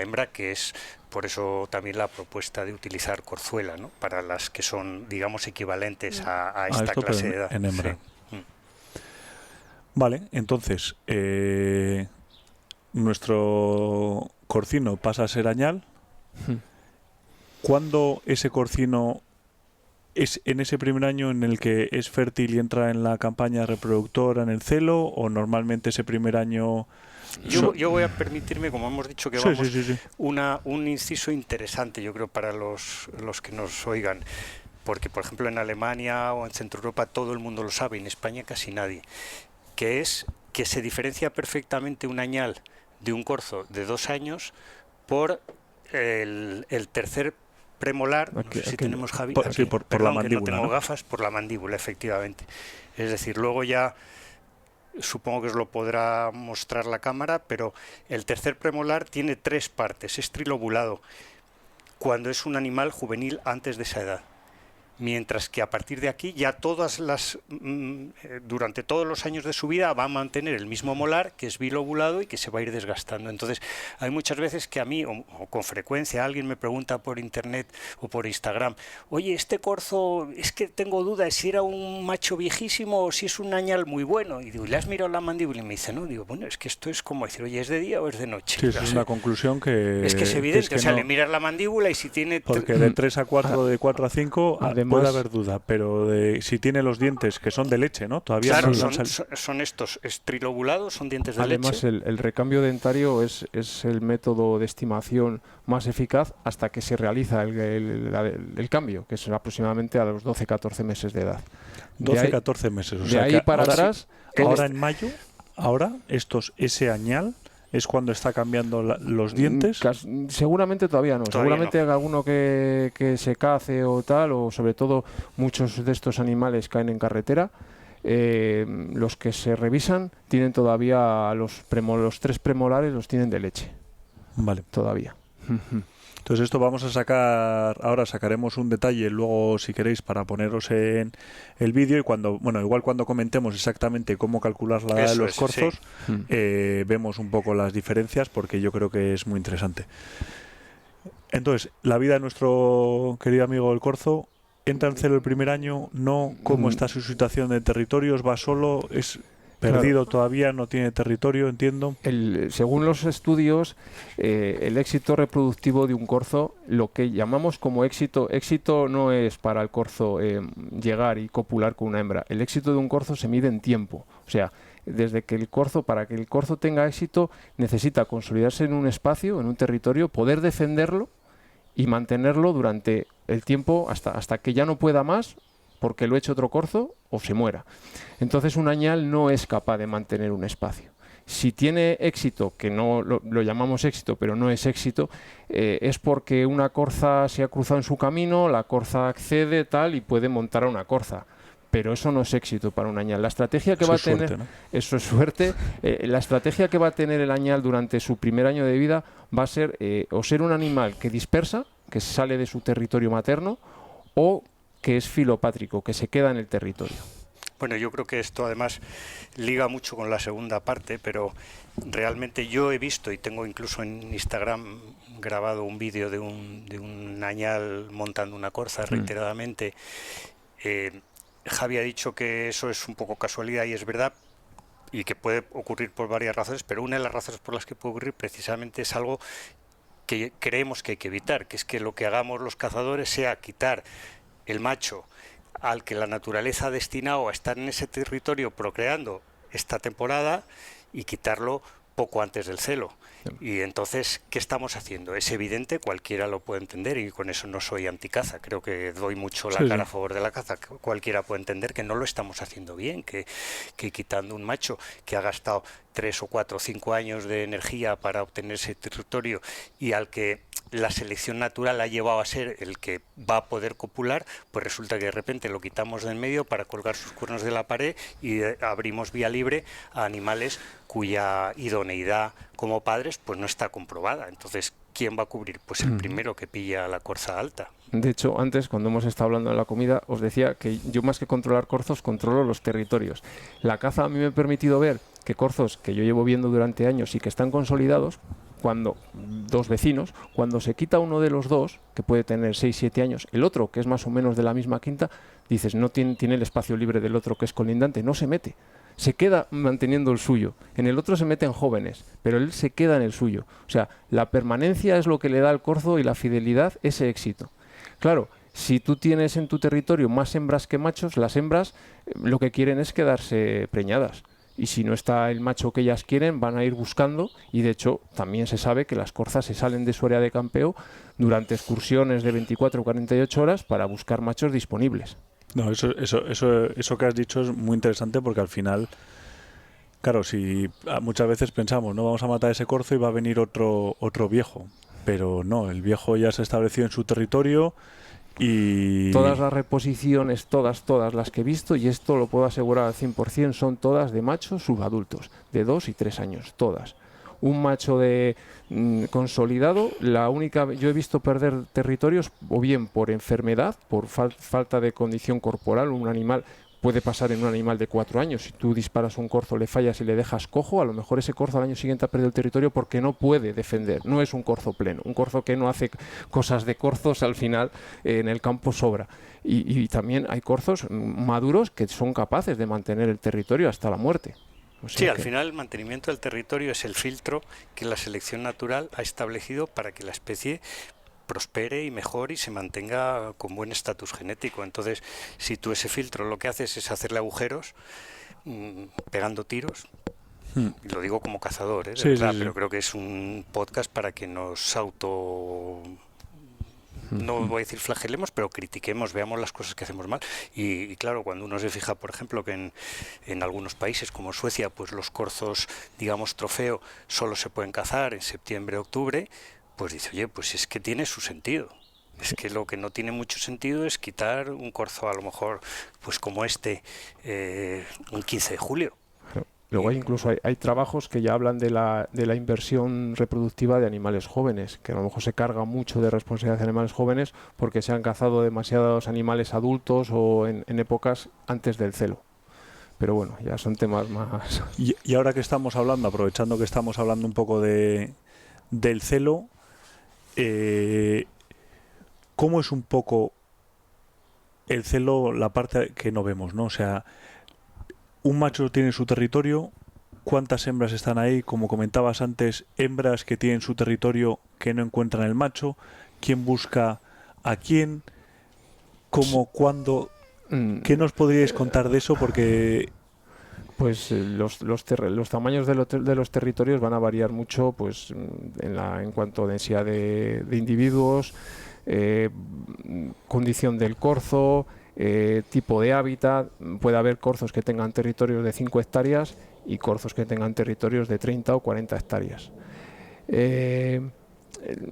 hembra, que es por eso también la propuesta de utilizar corzuela, ¿no? Para las que son, digamos, equivalentes a esta clase de edad. En hembra. Sí. Vale, entonces, nuestro corcino pasa a ser añal. ¿Cuándo ese corcino es en ese primer año en el que es fértil y entra en la campaña reproductora, en el celo, o normalmente ese primer año? Yo voy a permitirme, como hemos dicho, que Sí, vamos sí. un inciso interesante, yo creo, para los que nos oigan, porque, por ejemplo, en Alemania o en Centro Europa todo el mundo lo sabe, en España casi nadie, que es que se diferencia perfectamente un añal de un corzo de 2 años por el tercer premolar, no sé si tenemos, Javi, por la mandíbula, que no tengo ¿no? gafas, por la mandíbula, efectivamente. Es decir, luego ya supongo que os lo podrá mostrar la cámara, pero el tercer premolar tiene 3 partes, es trilobulado, cuando es un animal juvenil antes de esa edad. Mientras que a partir de aquí ya durante todos los años de su vida va a mantener el mismo molar, que es bilobulado y que se va a ir desgastando. Entonces hay muchas veces que a mí, o con frecuencia, alguien me pregunta por internet o por Instagram: oye, este corzo, es que tengo dudas si era un macho viejísimo o si es un añal muy bueno. Y digo, ¿le has mirado la mandíbula? Y me dice, no. Digo, bueno, es que esto es como decir, oye, ¿es de día o es de noche? Sí, es una conclusión que... Es que es evidente, o sea, le miras la mandíbula y si tiene... Porque de 3 a 4, de 4 a 5... Puede haber duda, pero si tiene los dientes que son de leche, ¿no? Todavía claro, no son estos trilobulados, son dientes de Además, leche. el recambio dentario es el método de estimación más eficaz hasta que se realiza el cambio, que es aproximadamente a los 12-14 meses de edad. 12-14 meses, o sea de ahí que para ahora, atrás... Ahora en mayo, ese añal es cuando está cambiando los dientes. Seguramente todavía no. Seguramente hay alguno que se cace o tal, o sobre todo muchos de estos animales caen en carretera. Los que se revisan tienen todavía los 3 premolares, los tienen de leche. Vale. Todavía. Entonces esto vamos a sacar, ahora sacaremos un detalle luego si queréis para poneros en el vídeo y igual cuando comentemos exactamente cómo calcular la edad de los corzos, vemos un poco las diferencias porque yo creo que es muy interesante. Entonces, la vida de nuestro querido amigo el corzo, entra en celo el primer año, no, ¿cómo está su situación de territorios? ¿Va solo? ¿Es perdido todavía? ¿No tiene territorio? Entiendo. Según los estudios, el éxito reproductivo de un corzo, lo que llamamos como éxito no es para el corzo llegar y copular con una hembra. El éxito de un corzo se mide en tiempo. O sea, para que el corzo tenga éxito, necesita consolidarse en un espacio, en un territorio, poder defenderlo y mantenerlo durante el tiempo hasta que ya no pueda más, porque lo eche otro corzo o se muera. Entonces un añal no es capaz de mantener un espacio. Si tiene éxito, que no lo llamamos éxito, pero no es éxito, es porque una corza se ha cruzado en su camino, la corza accede tal y puede montar a una corza. Pero eso no es éxito para un añal. La estrategia que va a tener, suerte, ¿no? Eso es suerte. La estrategia que va a tener el añal durante su primer año de vida va a ser o ser un animal que dispersa, que sale de su territorio materno, o que es filopátrico, que se queda en el territorio. Bueno, yo creo que esto además liga mucho con la segunda parte, pero realmente yo he visto y tengo incluso en Instagram grabado un vídeo de un añal montando una corza reiteradamente. Javi ha dicho que eso es un poco casualidad y es verdad, y que puede ocurrir por varias razones, pero una de las razones por las que puede ocurrir precisamente es algo que creemos que hay que evitar, que es que lo que hagamos los cazadores sea quitar el macho al que la naturaleza ha destinado a estar en ese territorio procreando esta temporada y quitarlo poco antes del celo. Y entonces, ¿qué estamos haciendo? Es evidente, cualquiera lo puede entender, y con eso no soy anticaza, creo que doy mucho la cara a favor de la caza. Cualquiera puede entender que no lo estamos haciendo bien, que quitando un macho que ha gastado 3 o 4 o 5 años de energía para obtener ese territorio y al que la selección natural ha llevado a ser el que va a poder copular, pues resulta que de repente lo quitamos del medio para colgar sus cuernos de la pared y abrimos vía libre a animales cuya idoneidad como padres pues no está comprobada. Entonces, ¿quién va a cubrir? Pues el primero que pilla la corza alta. De hecho, antes, cuando hemos estado hablando de la comida, os decía que yo, más que controlar corzos, controlo los territorios. La caza a mí me ha permitido ver que corzos que yo llevo viendo durante años y que están consolidados, cuando dos vecinos, cuando se quita uno de los dos, que puede tener 6-7 años, el otro, que es más o menos de la misma quinta, dices, no tiene el espacio libre del otro que es colindante, no se mete. Se queda manteniendo el suyo. En el otro se meten jóvenes, pero él se queda en el suyo. O sea, la permanencia es lo que le da al corzo y la fidelidad ese éxito. Claro, si tú tienes en tu territorio más hembras que machos, las hembras lo que quieren es quedarse preñadas. Y si no está el macho que ellas quieren, van a ir buscando, y de hecho también se sabe que las corzas se salen de su área de campeo durante excursiones de 24 o 48 horas para buscar machos disponibles. No, eso que has dicho es muy interesante, porque al final, claro, si muchas veces pensamos, no vamos a matar ese corzo y va a venir otro viejo, pero no, el viejo ya se ha establecido en su territorio. Y todas las reposiciones, todas las que he visto, y esto lo puedo asegurar al 100%, son todas de machos subadultos, de 2 y 3 años, todas. Un macho consolidado, yo he visto perder territorios o bien por enfermedad, por falta de condición corporal. Un animal puede pasar en un animal de 4 años. Si tú disparas un corzo, le fallas y le dejas cojo, a lo mejor ese corzo al año siguiente ha perdido el territorio porque no puede defender. No es un corzo pleno. Un corzo que no hace cosas de corzos, al final en el campo sobra. Y también hay corzos maduros que son capaces de mantener el territorio hasta la muerte. O sea sí, al final el mantenimiento del territorio es el filtro que la selección natural ha establecido para que la especie prospere y mejore y se mantenga con buen estatus genético. Entonces, si tú ese filtro lo que haces es hacerle agujeros, pegando tiros, y lo digo como cazador, de verdad, pero creo que es un podcast para que nos no voy a decir flagelemos, pero critiquemos, veamos las cosas que hacemos mal. Y claro, cuando uno se fija, por ejemplo, que en algunos países como Suecia, pues los corzos, digamos, trofeo, solo se pueden cazar en septiembre, octubre, pues dice, oye, pues es que tiene su sentido. Es que lo que no tiene mucho sentido es quitar un corzo, a lo mejor, pues como un 15 de julio. Luego hay trabajos que ya hablan de la inversión reproductiva de animales jóvenes, que a lo mejor se carga mucho de responsabilidad de animales jóvenes porque se han cazado demasiados animales adultos o en épocas antes del celo. Pero bueno, ya son temas más... Y ahora que estamos hablando, aprovechando que estamos hablando un poco del celo, ¿cómo es un poco el celo, la parte que no vemos, ¿no? O sea, un macho tiene su territorio, ¿cuántas hembras están ahí? Como comentabas antes, hembras que tienen su territorio que no encuentran el macho, ¿quién busca a quién? ¿Cómo? ¿Cuándo? ¿Qué nos podríais contar de eso? Porque... Pues los tamaños de los territorios van a variar mucho, pues en cuanto a densidad de individuos, condición del corzo, tipo de hábitat. Puede haber corzos que tengan territorios de 5 hectáreas y corzos que tengan territorios de 30 o 40 hectáreas.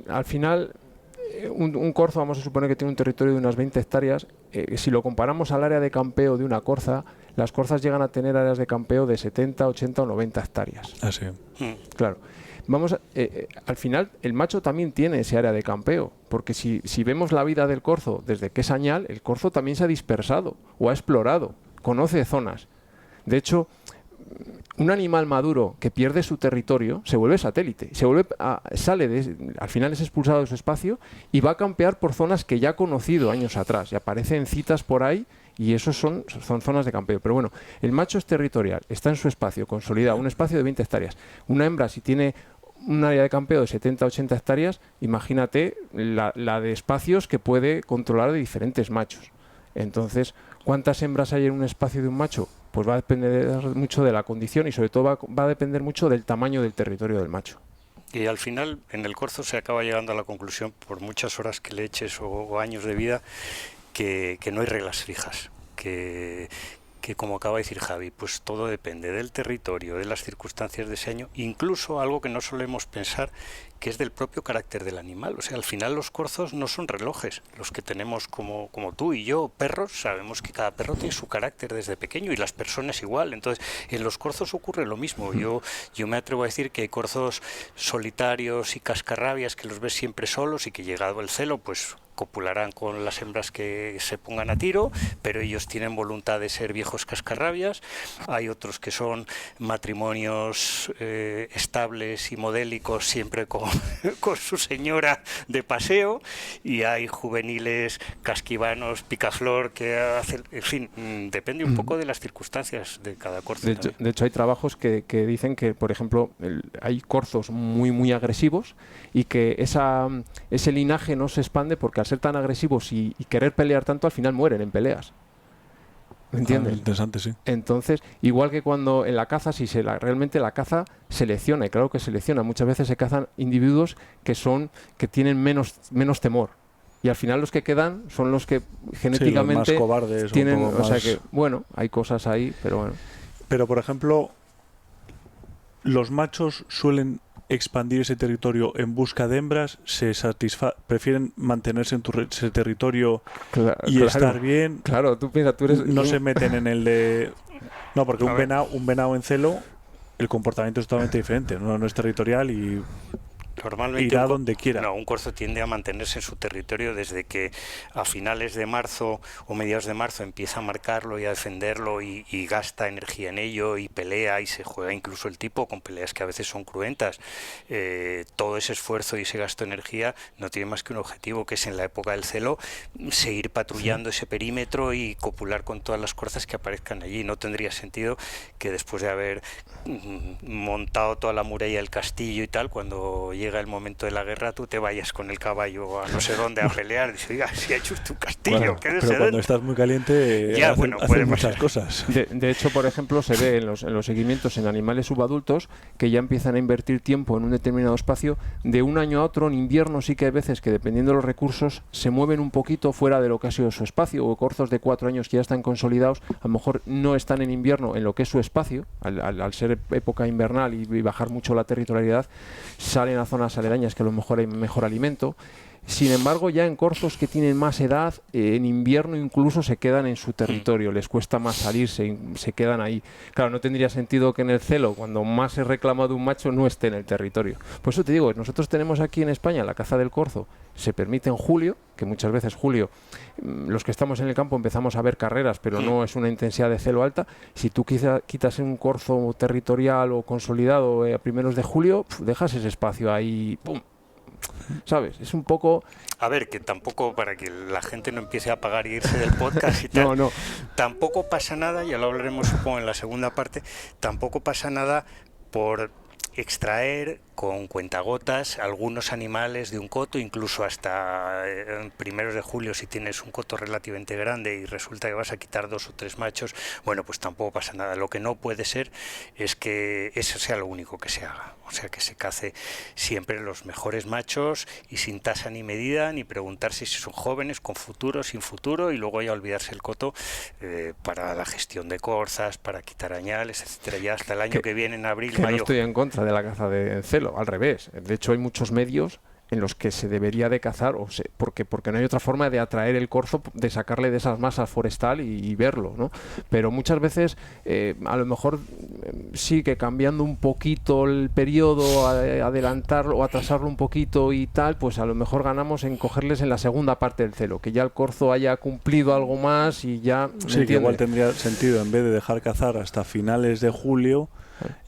Al final, un corzo, vamos a suponer que tiene un territorio de unas 20 hectáreas. Si lo comparamos al área de campeo de una corza, las corzas llegan a tener áreas de campeo de 70, 80 o 90 hectáreas. Ah, sí. Claro. Al final, el macho también tiene ese área de campeo, porque si vemos la vida del corzo desde que es añal, el corzo también se ha dispersado o ha explorado, conoce zonas. De hecho, un animal maduro que pierde su territorio se vuelve satélite, al final es expulsado de su espacio y va a campear por zonas que ya ha conocido años atrás y aparece en citas por ahí, y esos son zonas de campeo. Pero bueno, el macho es territorial, está en su espacio consolidado, un espacio de 20 hectáreas. Una hembra, si tiene un área de campeo de 70-80 hectáreas, imagínate la de espacios que puede controlar de diferentes machos. Entonces, ¿cuántas hembras hay en un espacio de un macho? pues va a depender mucho de la condición y sobre todo va a depender mucho del tamaño del territorio del macho. Y al final, en el corzo se acaba llegando a la conclusión, por muchas horas que le eches o años de vida, que no hay reglas fijas, que como acaba de decir Javi, pues todo depende del territorio, de las circunstancias de ese año, incluso algo que no solemos pensar, que es del propio carácter del animal. O sea, al final los corzos no son relojes. Los que tenemos como tú y yo, perros, sabemos que cada perro tiene su carácter desde pequeño y las personas igual. Entonces, en los corzos ocurre lo mismo. Yo me atrevo a decir que hay corzos solitarios y cascarrabias que los ves siempre solos y que llegado el celo, pues copularán con las hembras que se pongan a tiro, pero ellos tienen voluntad de ser viejos cascarrabias. Hay otros que son matrimonios estables y modélicos, siempre con su señora de paseo, y hay juveniles casquivanos, picaflor, que hacen, en fin, depende un poco de las circunstancias de cada corzo. De hecho hay trabajos que dicen que, por ejemplo, hay corzos muy agresivos y que ese linaje no se expande porque al ser tan agresivos y querer pelear tanto, al final mueren en peleas. ¿Me entiendes? Interesante, sí. Entonces, igual que cuando en la caza, si realmente la caza selecciona, y claro que selecciona, muchas veces se cazan individuos que tienen menos temor. Y al final los que quedan son los que genéticamente sí, los más cobardes, tienen, un poco más... o sea que, bueno, hay cosas ahí, pero bueno. Pero, por ejemplo, los machos suelen expandir ese territorio en busca de hembras, prefieren mantenerse en ese territorio y estar bien. Claro, tú piensas, tú eres... No se meten en el de... No, porque un venado en celo, el comportamiento es totalmente diferente. No es territorial y... Normalmente irá donde quiera. No, un corzo tiende a mantenerse en su territorio desde que a finales de marzo o mediados de marzo empieza a marcarlo y a defenderlo y gasta energía en ello y pelea y se juega incluso el tipo con peleas que a veces son cruentas. Todo ese esfuerzo y ese gasto de energía no tiene más que un objetivo, que es en la época del celo seguir patrullando ese perímetro y copular con todas las corzas que aparezcan allí. No tendría sentido que después de haber montado toda la muralla del castillo y tal, cuando llega el momento de la guerra, tú te vayas con el caballo a no sé dónde a pelear. Dice, oiga, si ha hecho usted un castillo, bueno, quédese pero cuando estás muy caliente, hacen muchas cosas. De hecho, por ejemplo, se ve en los seguimientos en animales subadultos que ya empiezan a invertir tiempo en un determinado espacio. De un año a otro, en invierno sí que hay veces que, dependiendo de los recursos, se mueven un poquito fuera de lo que ha sido su espacio, o corzos de 4 años que ya están consolidados, a lo mejor no están en invierno en lo que es su espacio, al ser época invernal y bajar mucho la territorialidad, salen a zonas aledañas que a lo mejor hay mejor alimento. Sin embargo, ya en corzos que tienen más edad, en invierno incluso se quedan en su territorio, les cuesta más salirse, se quedan ahí. Claro, no tendría sentido que en el celo, cuando más se reclama de un macho, no esté en el territorio. Por eso te digo, nosotros tenemos aquí en España la caza del corzo, se permite en julio, que muchas veces julio, los que estamos en el campo empezamos a ver carreras, pero no es una intensidad de celo alta. Si tú quitas un corzo territorial o consolidado a primeros de julio, dejas ese espacio ahí, ¡pum!, ¿sabes? Es un poco... A ver, que tampoco, para que la gente no empiece a apagar y irse del podcast y tal, no. Tampoco pasa nada, ya lo hablaremos supongo en la segunda parte, tampoco pasa nada por extraer con cuentagotas algunos animales de un coto, incluso hasta primeros de julio, si tienes un coto relativamente grande y resulta que vas a quitar 2 o 3 machos, bueno, pues tampoco pasa nada. Lo que no puede ser es que eso sea lo único que se haga, o sea, que se cace siempre los mejores machos y sin tasa ni medida, ni preguntarse si son jóvenes, con futuro, sin futuro, y luego ya olvidarse el coto para la gestión de corzas, para quitar añales, etcétera. Ya hasta el año que viene, en abril, mayo. No estoy en contra de la caza de celo, al revés. De hecho, hay muchos medios en los que se debería de cazar, porque no hay otra forma de atraer el corzo, de sacarle de esas masas forestal y verlo, ¿no? Pero muchas veces, a lo mejor sí que cambiando un poquito el periodo, adelantarlo o atrasarlo un poquito y tal, pues a lo mejor ganamos en cogerles en la segunda parte del celo, que ya el corzo haya cumplido algo más y ya... Sí, que igual tendría sentido, en vez de dejar cazar hasta finales de julio,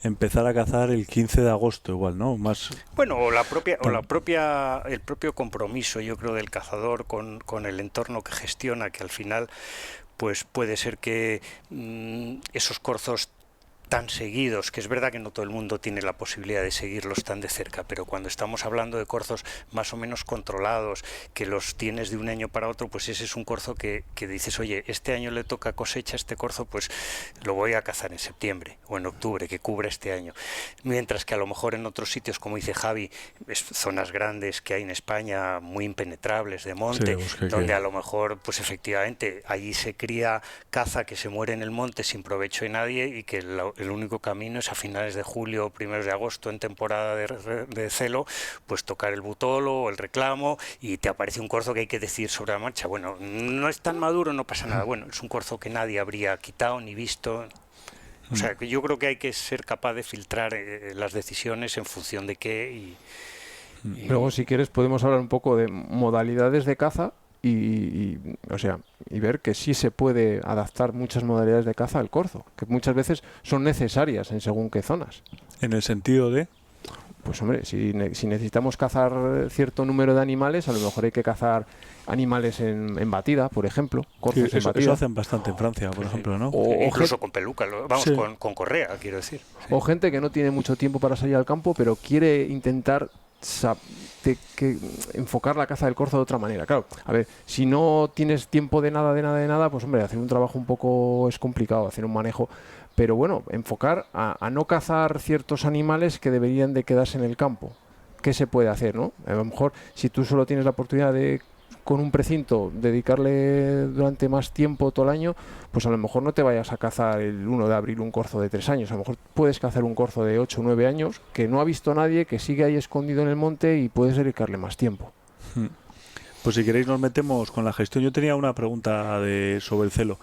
empezar a cazar el 15 de agosto igual, ¿no? Más... Bueno, el propio compromiso, yo creo, del cazador con el entorno que gestiona, que al final pues puede ser que esos corzos tan seguidos, que es verdad que no todo el mundo tiene la posibilidad de seguirlos tan de cerca, pero cuando estamos hablando de corzos más o menos controlados, que los tienes de un año para otro, pues ese es un corzo que dices, oye, este año le toca cosecha, este corzo pues lo voy a cazar en septiembre o en octubre, que cubra este año. Mientras que a lo mejor en otros sitios, como dice Javi, zonas grandes que hay en España, muy impenetrables, de monte, donde a lo mejor, pues efectivamente, allí se cría caza que se muere en el monte sin provecho de nadie y que el único camino es a finales de julio o primeros de agosto, en temporada de celo, pues tocar el butolo o el reclamo y te aparece un corzo que hay que decidir sobre la marcha. Bueno, no es tan maduro, no pasa nada. Bueno, es un corzo que nadie habría quitado ni visto. O sea, que yo creo que hay que ser capaz de filtrar las decisiones en función de qué y luego, si quieres, podemos hablar un poco de modalidades de caza o sea, y ver que sí se puede adaptar muchas modalidades de caza al corzo, que muchas veces son necesarias en según qué zonas. En el sentido de... Pues hombre, si necesitamos cazar cierto número de animales, a lo mejor hay que cazar animales en batida, por ejemplo, corzos Sí, en batida. eso hacen bastante en Francia, por ejemplo, ¿no? O incluso con peluca, vamos, sí, con correa, quiero decir. Sí. O gente que no tiene mucho tiempo para salir al campo, pero quiere intentar enfocar la caza del corzo de otra manera. Claro, a ver, si no tienes tiempo de nada, pues hombre, hacer un trabajo un poco es complicado, hacer un manejo. Pero bueno, enfocar a no cazar ciertos animales que deberían de quedarse en el campo. ¿Qué se puede hacer, no? A lo mejor, si tú solo tienes la oportunidad de, con un precinto, dedicarle durante más tiempo todo el año, pues a lo mejor no te vayas a cazar el 1 de abril un corzo de 3 años. A lo mejor puedes cazar un corzo de 8 o 9 años que no ha visto nadie, que sigue ahí escondido en el monte y puedes dedicarle más tiempo. Pues si queréis nos metemos con la gestión. Yo tenía una pregunta sobre el celo.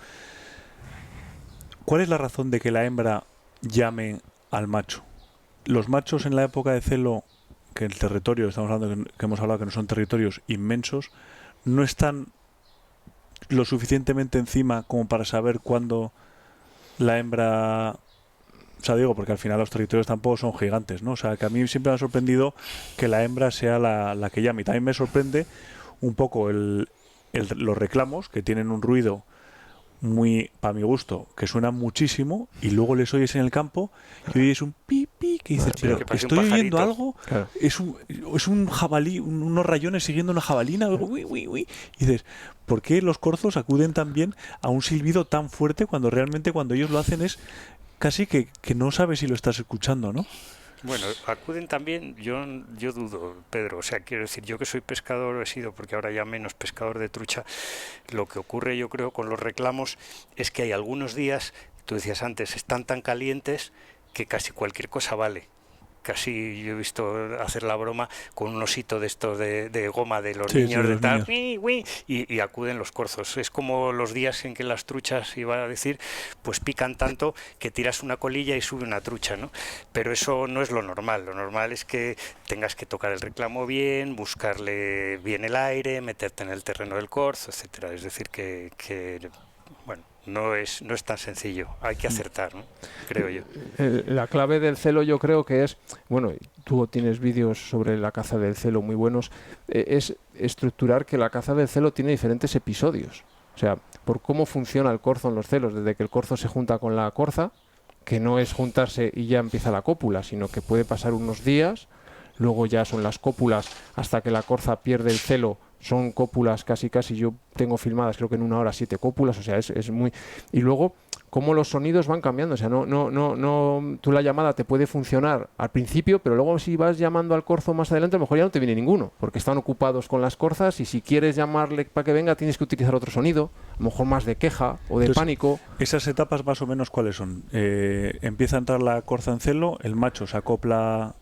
¿Cuál es la razón de que la hembra llame al macho? Los machos en la época de celo, que el territorio, estamos hablando que hemos hablado que no son territorios inmensos, no están lo suficientemente encima como para saber cuándo la hembra... O sea, digo, porque al final los territorios tampoco son gigantes, ¿no? O sea, que a mí siempre me ha sorprendido que la hembra sea la que llame. Y también me sorprende un poco los reclamos, que tienen un ruido muy, para mi gusto, que suena muchísimo, y luego les oyes en el campo y oyes un pi pi que dices, pero estoy oyendo algo, claro. es un jabalí, unos rayones siguiendo una jabalina, uy, uy, uy. Y dices, ¿por qué los corzos acuden también a un silbido tan fuerte cuando realmente cuando ellos lo hacen es casi que no sabes si lo estás escuchando, ¿no? Bueno, acuden también, yo dudo, Pedro, o sea, quiero decir, yo que soy pescador, he sido, porque ahora ya menos pescador de trucha, lo que ocurre yo creo con los reclamos es que hay algunos días, tú decías antes, están tan calientes que casi cualquier cosa vale. Casi yo he visto hacer la broma con un osito de estos de goma de los niños de tal, y acuden los corzos. Es como los días en que las truchas, iba a decir, pues pican tanto que tiras una colilla y sube una trucha, ¿no? Pero eso no es lo normal. Lo normal es que tengas que tocar el reclamo bien, buscarle bien el aire, meterte en el terreno del corzo, etcétera. Es decir que bueno, no es tan sencillo, hay que acertar, ¿no? Creo yo. La clave del celo yo creo que es, bueno, tú tienes vídeos sobre la caza del celo muy buenos, es estructurar que la caza del celo tiene diferentes episodios. O sea, por cómo funciona el corzo en los celos, desde que el corzo se junta con la corza, que no es juntarse y ya empieza la cópula, sino que puede pasar unos días, luego ya son las cópulas hasta que la corza pierde el celo. Son cópulas casi, yo tengo filmadas creo que en 1 hora 7 cópulas, o sea, es muy... Y luego, cómo los sonidos van cambiando, o sea, tú la llamada te puede funcionar al principio, pero luego si vas llamando al corzo más adelante, a lo mejor ya no te viene ninguno, porque están ocupados con las corzas y si quieres llamarle para que venga tienes que utilizar otro sonido, a lo mejor más de queja o de pánico. ¿Esas etapas más o menos cuáles son? Empieza a entrar la corza en celo, el macho se acopla...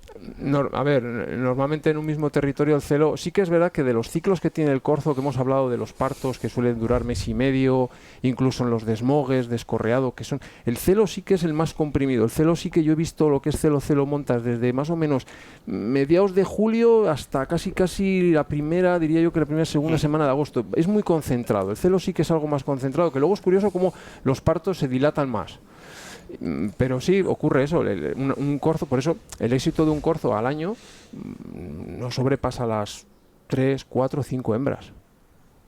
A ver, normalmente en un mismo territorio el celo, sí que es verdad que de los ciclos que tiene el corzo, que hemos hablado de los partos que suelen durar mes y medio, incluso en los desmogues, descorreado, que son, el celo sí que es el más comprimido, el celo sí que yo he visto lo que es celo montas desde más o menos mediados de julio hasta casi la primera, diría yo que la segunda semana de agosto, es muy concentrado, el celo sí que es algo más concentrado, que luego es curioso cómo los partos se dilatan más. Pero sí ocurre eso, un corzo, por eso el éxito de un corzo al año no sobrepasa las 3, 4, 5 hembras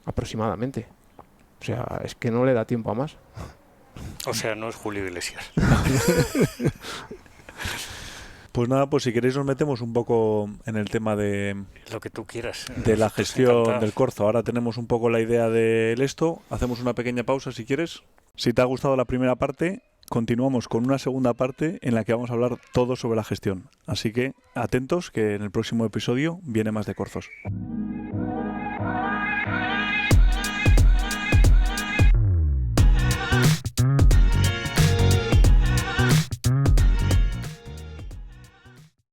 aproximadamente. O sea, es que no le da tiempo a más. O sea, no es Julio Iglesias. Pues nada, pues si queréis nos metemos un poco en el tema de Lo que tú quieras. la Nosotros gestión encantados. del Corzo. Ahora tenemos un poco la idea del esto. Hacemos una pequeña pausa si quieres. Si te ha gustado la primera parte, continuamos con una segunda parte en la que vamos a hablar todo sobre la gestión. Así que atentos, que en el próximo episodio viene más de Corzos.